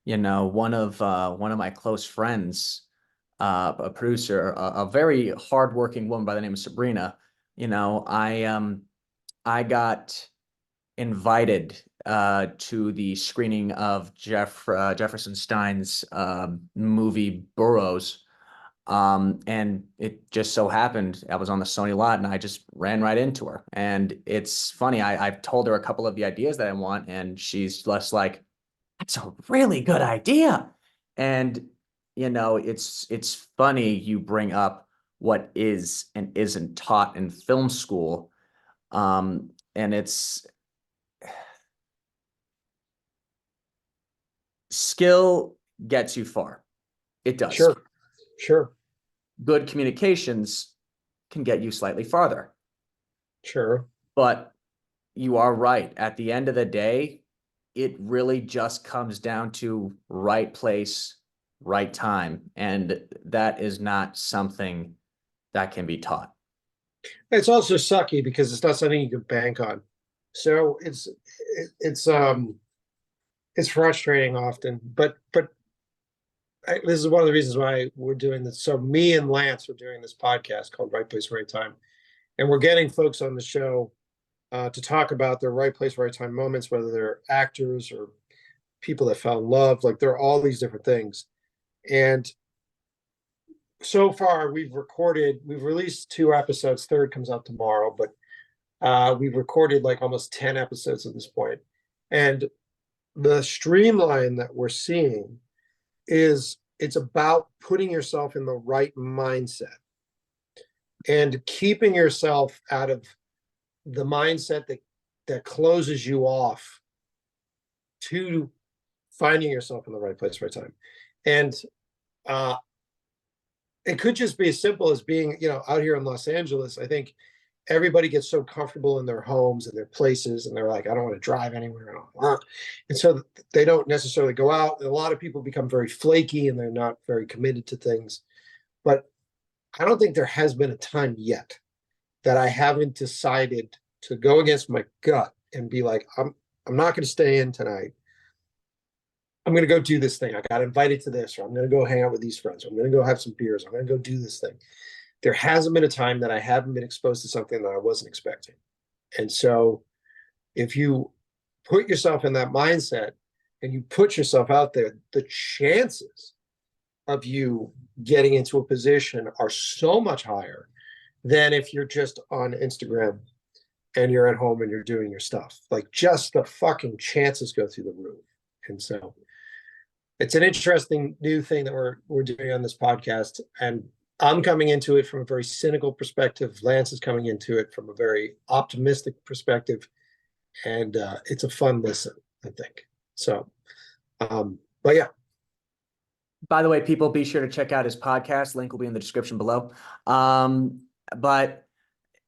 One of my close friends, a producer, a very hardworking woman by the name of Sabrina. I got invited to the screening of Jefferson Stein's movie Burroughs And it just so happened I was on the Sony lot and I just ran right into her. And it's funny, I've told her a couple of the ideas that I want, and she's just like, that's a really good idea. And it's funny you bring up what is and isn't taught in film school. And it's skill gets you far. It does. Sure, sure, Good communications can get you slightly farther. sure. But you are right. At the end of the day, it really just comes down to right place, right time. And that is not something that can be taught. It's also sucky because it's not something you can bank on. So it's frustrating often, but this is one of the reasons why we're doing this. So me and Lance are doing this podcast called Right Place, Right Time, and we're getting folks on the show to talk about their right place, right time moments, whether they're actors or people that fell in love. Like there are all these different things, and so far we've released 2 episodes. Third comes out tomorrow, but we've recorded like almost 10 episodes at this point, and the streamline that we're seeing is it's about putting yourself in the right mindset and keeping yourself out of the mindset that closes you off to finding yourself in the right place, right time. And uh, it could just be as simple as being, out here in Los Angeles. I think everybody gets so comfortable in their homes and their places, and they're like, I don't want to drive anywhere. And so they don't necessarily go out. And a lot of people become very flaky and they're not very committed to things. But I don't think there has been a time yet that I haven't decided to go against my gut and be like, I'm not going to stay in tonight. I'm going to go do this thing. I got invited to this, or I'm going to go hang out with these friends. Or I'm going to go have some beers. I'm going to go do this thing. There hasn't been a time that I haven't been exposed to something that I wasn't expecting. And so if you put yourself in that mindset and you put yourself out there, the chances of you getting into a position are so much higher than if you're just on Instagram and you're at home and you're doing your stuff. Like just the fucking chances go through the roof. And so it's an interesting new thing that we're doing on this podcast. And I'm coming into it from a very cynical perspective. Lance is coming into it from a very optimistic perspective. And it's a fun listen, I think. So, but yeah. By the way, people, be sure to check out his podcast. Link will be in the description below. But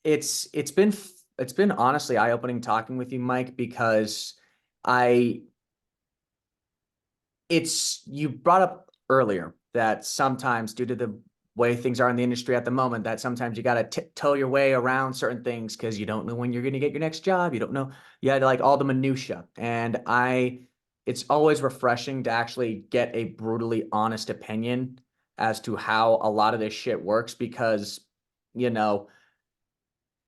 it's been honestly eye-opening talking with you, Mike, because you brought up earlier that sometimes due to the way things are in the industry at the moment, that sometimes you got to tiptoe your way around certain things because you don't know when you're going to get your next job. You don't know. You had like all the minutia. And it's always refreshing to actually get a brutally honest opinion as to how a lot of this shit works, because,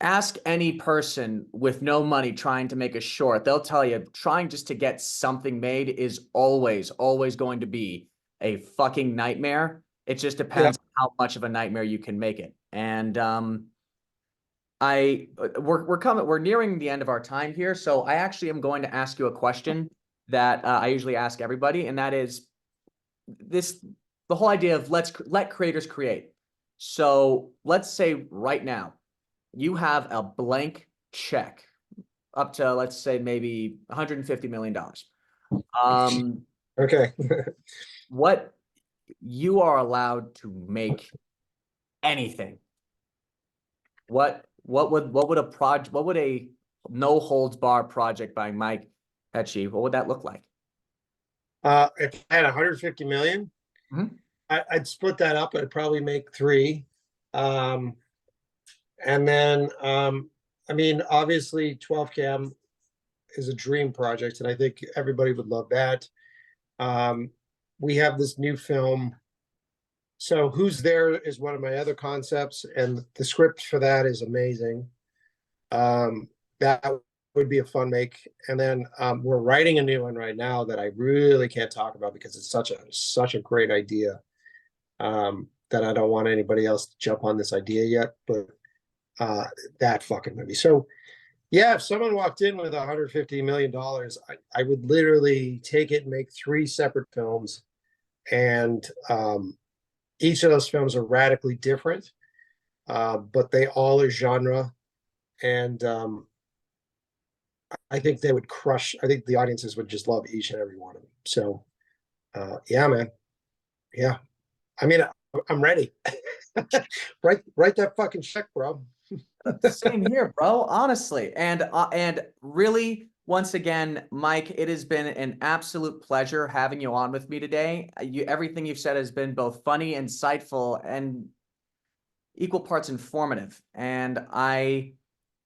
ask any person with no money trying to make a short. They'll tell you trying just to get something made is always, always going to be a fucking nightmare. It just Yeah. depends on how much of a nightmare you can make it. And we're nearing the end of our time here. So I actually am going to ask you a question that I usually ask everybody, and that is the whole idea of let creators create. So let's say right now, you have a blank check up to, let's say, maybe $150 million. Okay. What you are allowed to make anything. What would a no holds bar project by Mike Pecci, what would that look like? If I had 150 million, Mhm. I'd split that up. I'd probably make three. And then, I mean, obviously 12 cam is a dream project, and I think everybody would love that. We have this new film. So Who's There is one of my other concepts, and the script for that is amazing. That would be a fun make. And then we're writing a new one right now that I really can't talk about because it's such a great idea. that I don't want anybody else to jump on this idea yet, but that fucking movie. So yeah, if someone walked in with $150 million, I would literally take it and make 3 separate films. And each of those films are radically different, but they all are genre. And I think they would crush. I think the audiences would just love each and every one of them. So yeah, man. Yeah. I mean, I'm ready. Write that fucking check, bro. Same here, bro, honestly. And really, once again, Mike, it has been an absolute pleasure having you on with me today. Everything you've said has been both funny, insightful, and equal parts informative. And I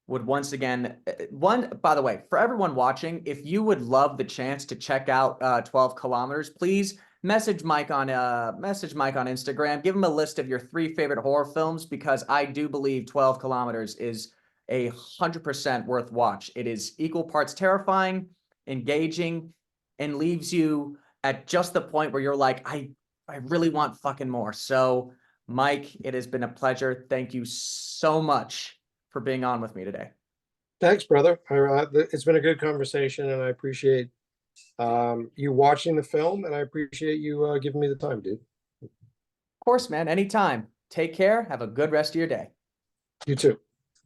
would once again, by the way, for everyone watching, if you would love the chance to check out 12 kilometers, please message Mike on Instagram. Give him a list of your 3 favorite horror films, because I do believe 12 kilometers is 100% worth watch. It is equal parts terrifying, engaging, and leaves you at just the point where you're like, I really want fucking more. So Mike, it has been a pleasure. Thank you so much for being on with me today. Thanks, brother. It's been a good conversation, and I appreciate you watching the film, and I appreciate you giving me the time, dude. Of course, man. Anytime. Take care. Have a good rest of your day. You too.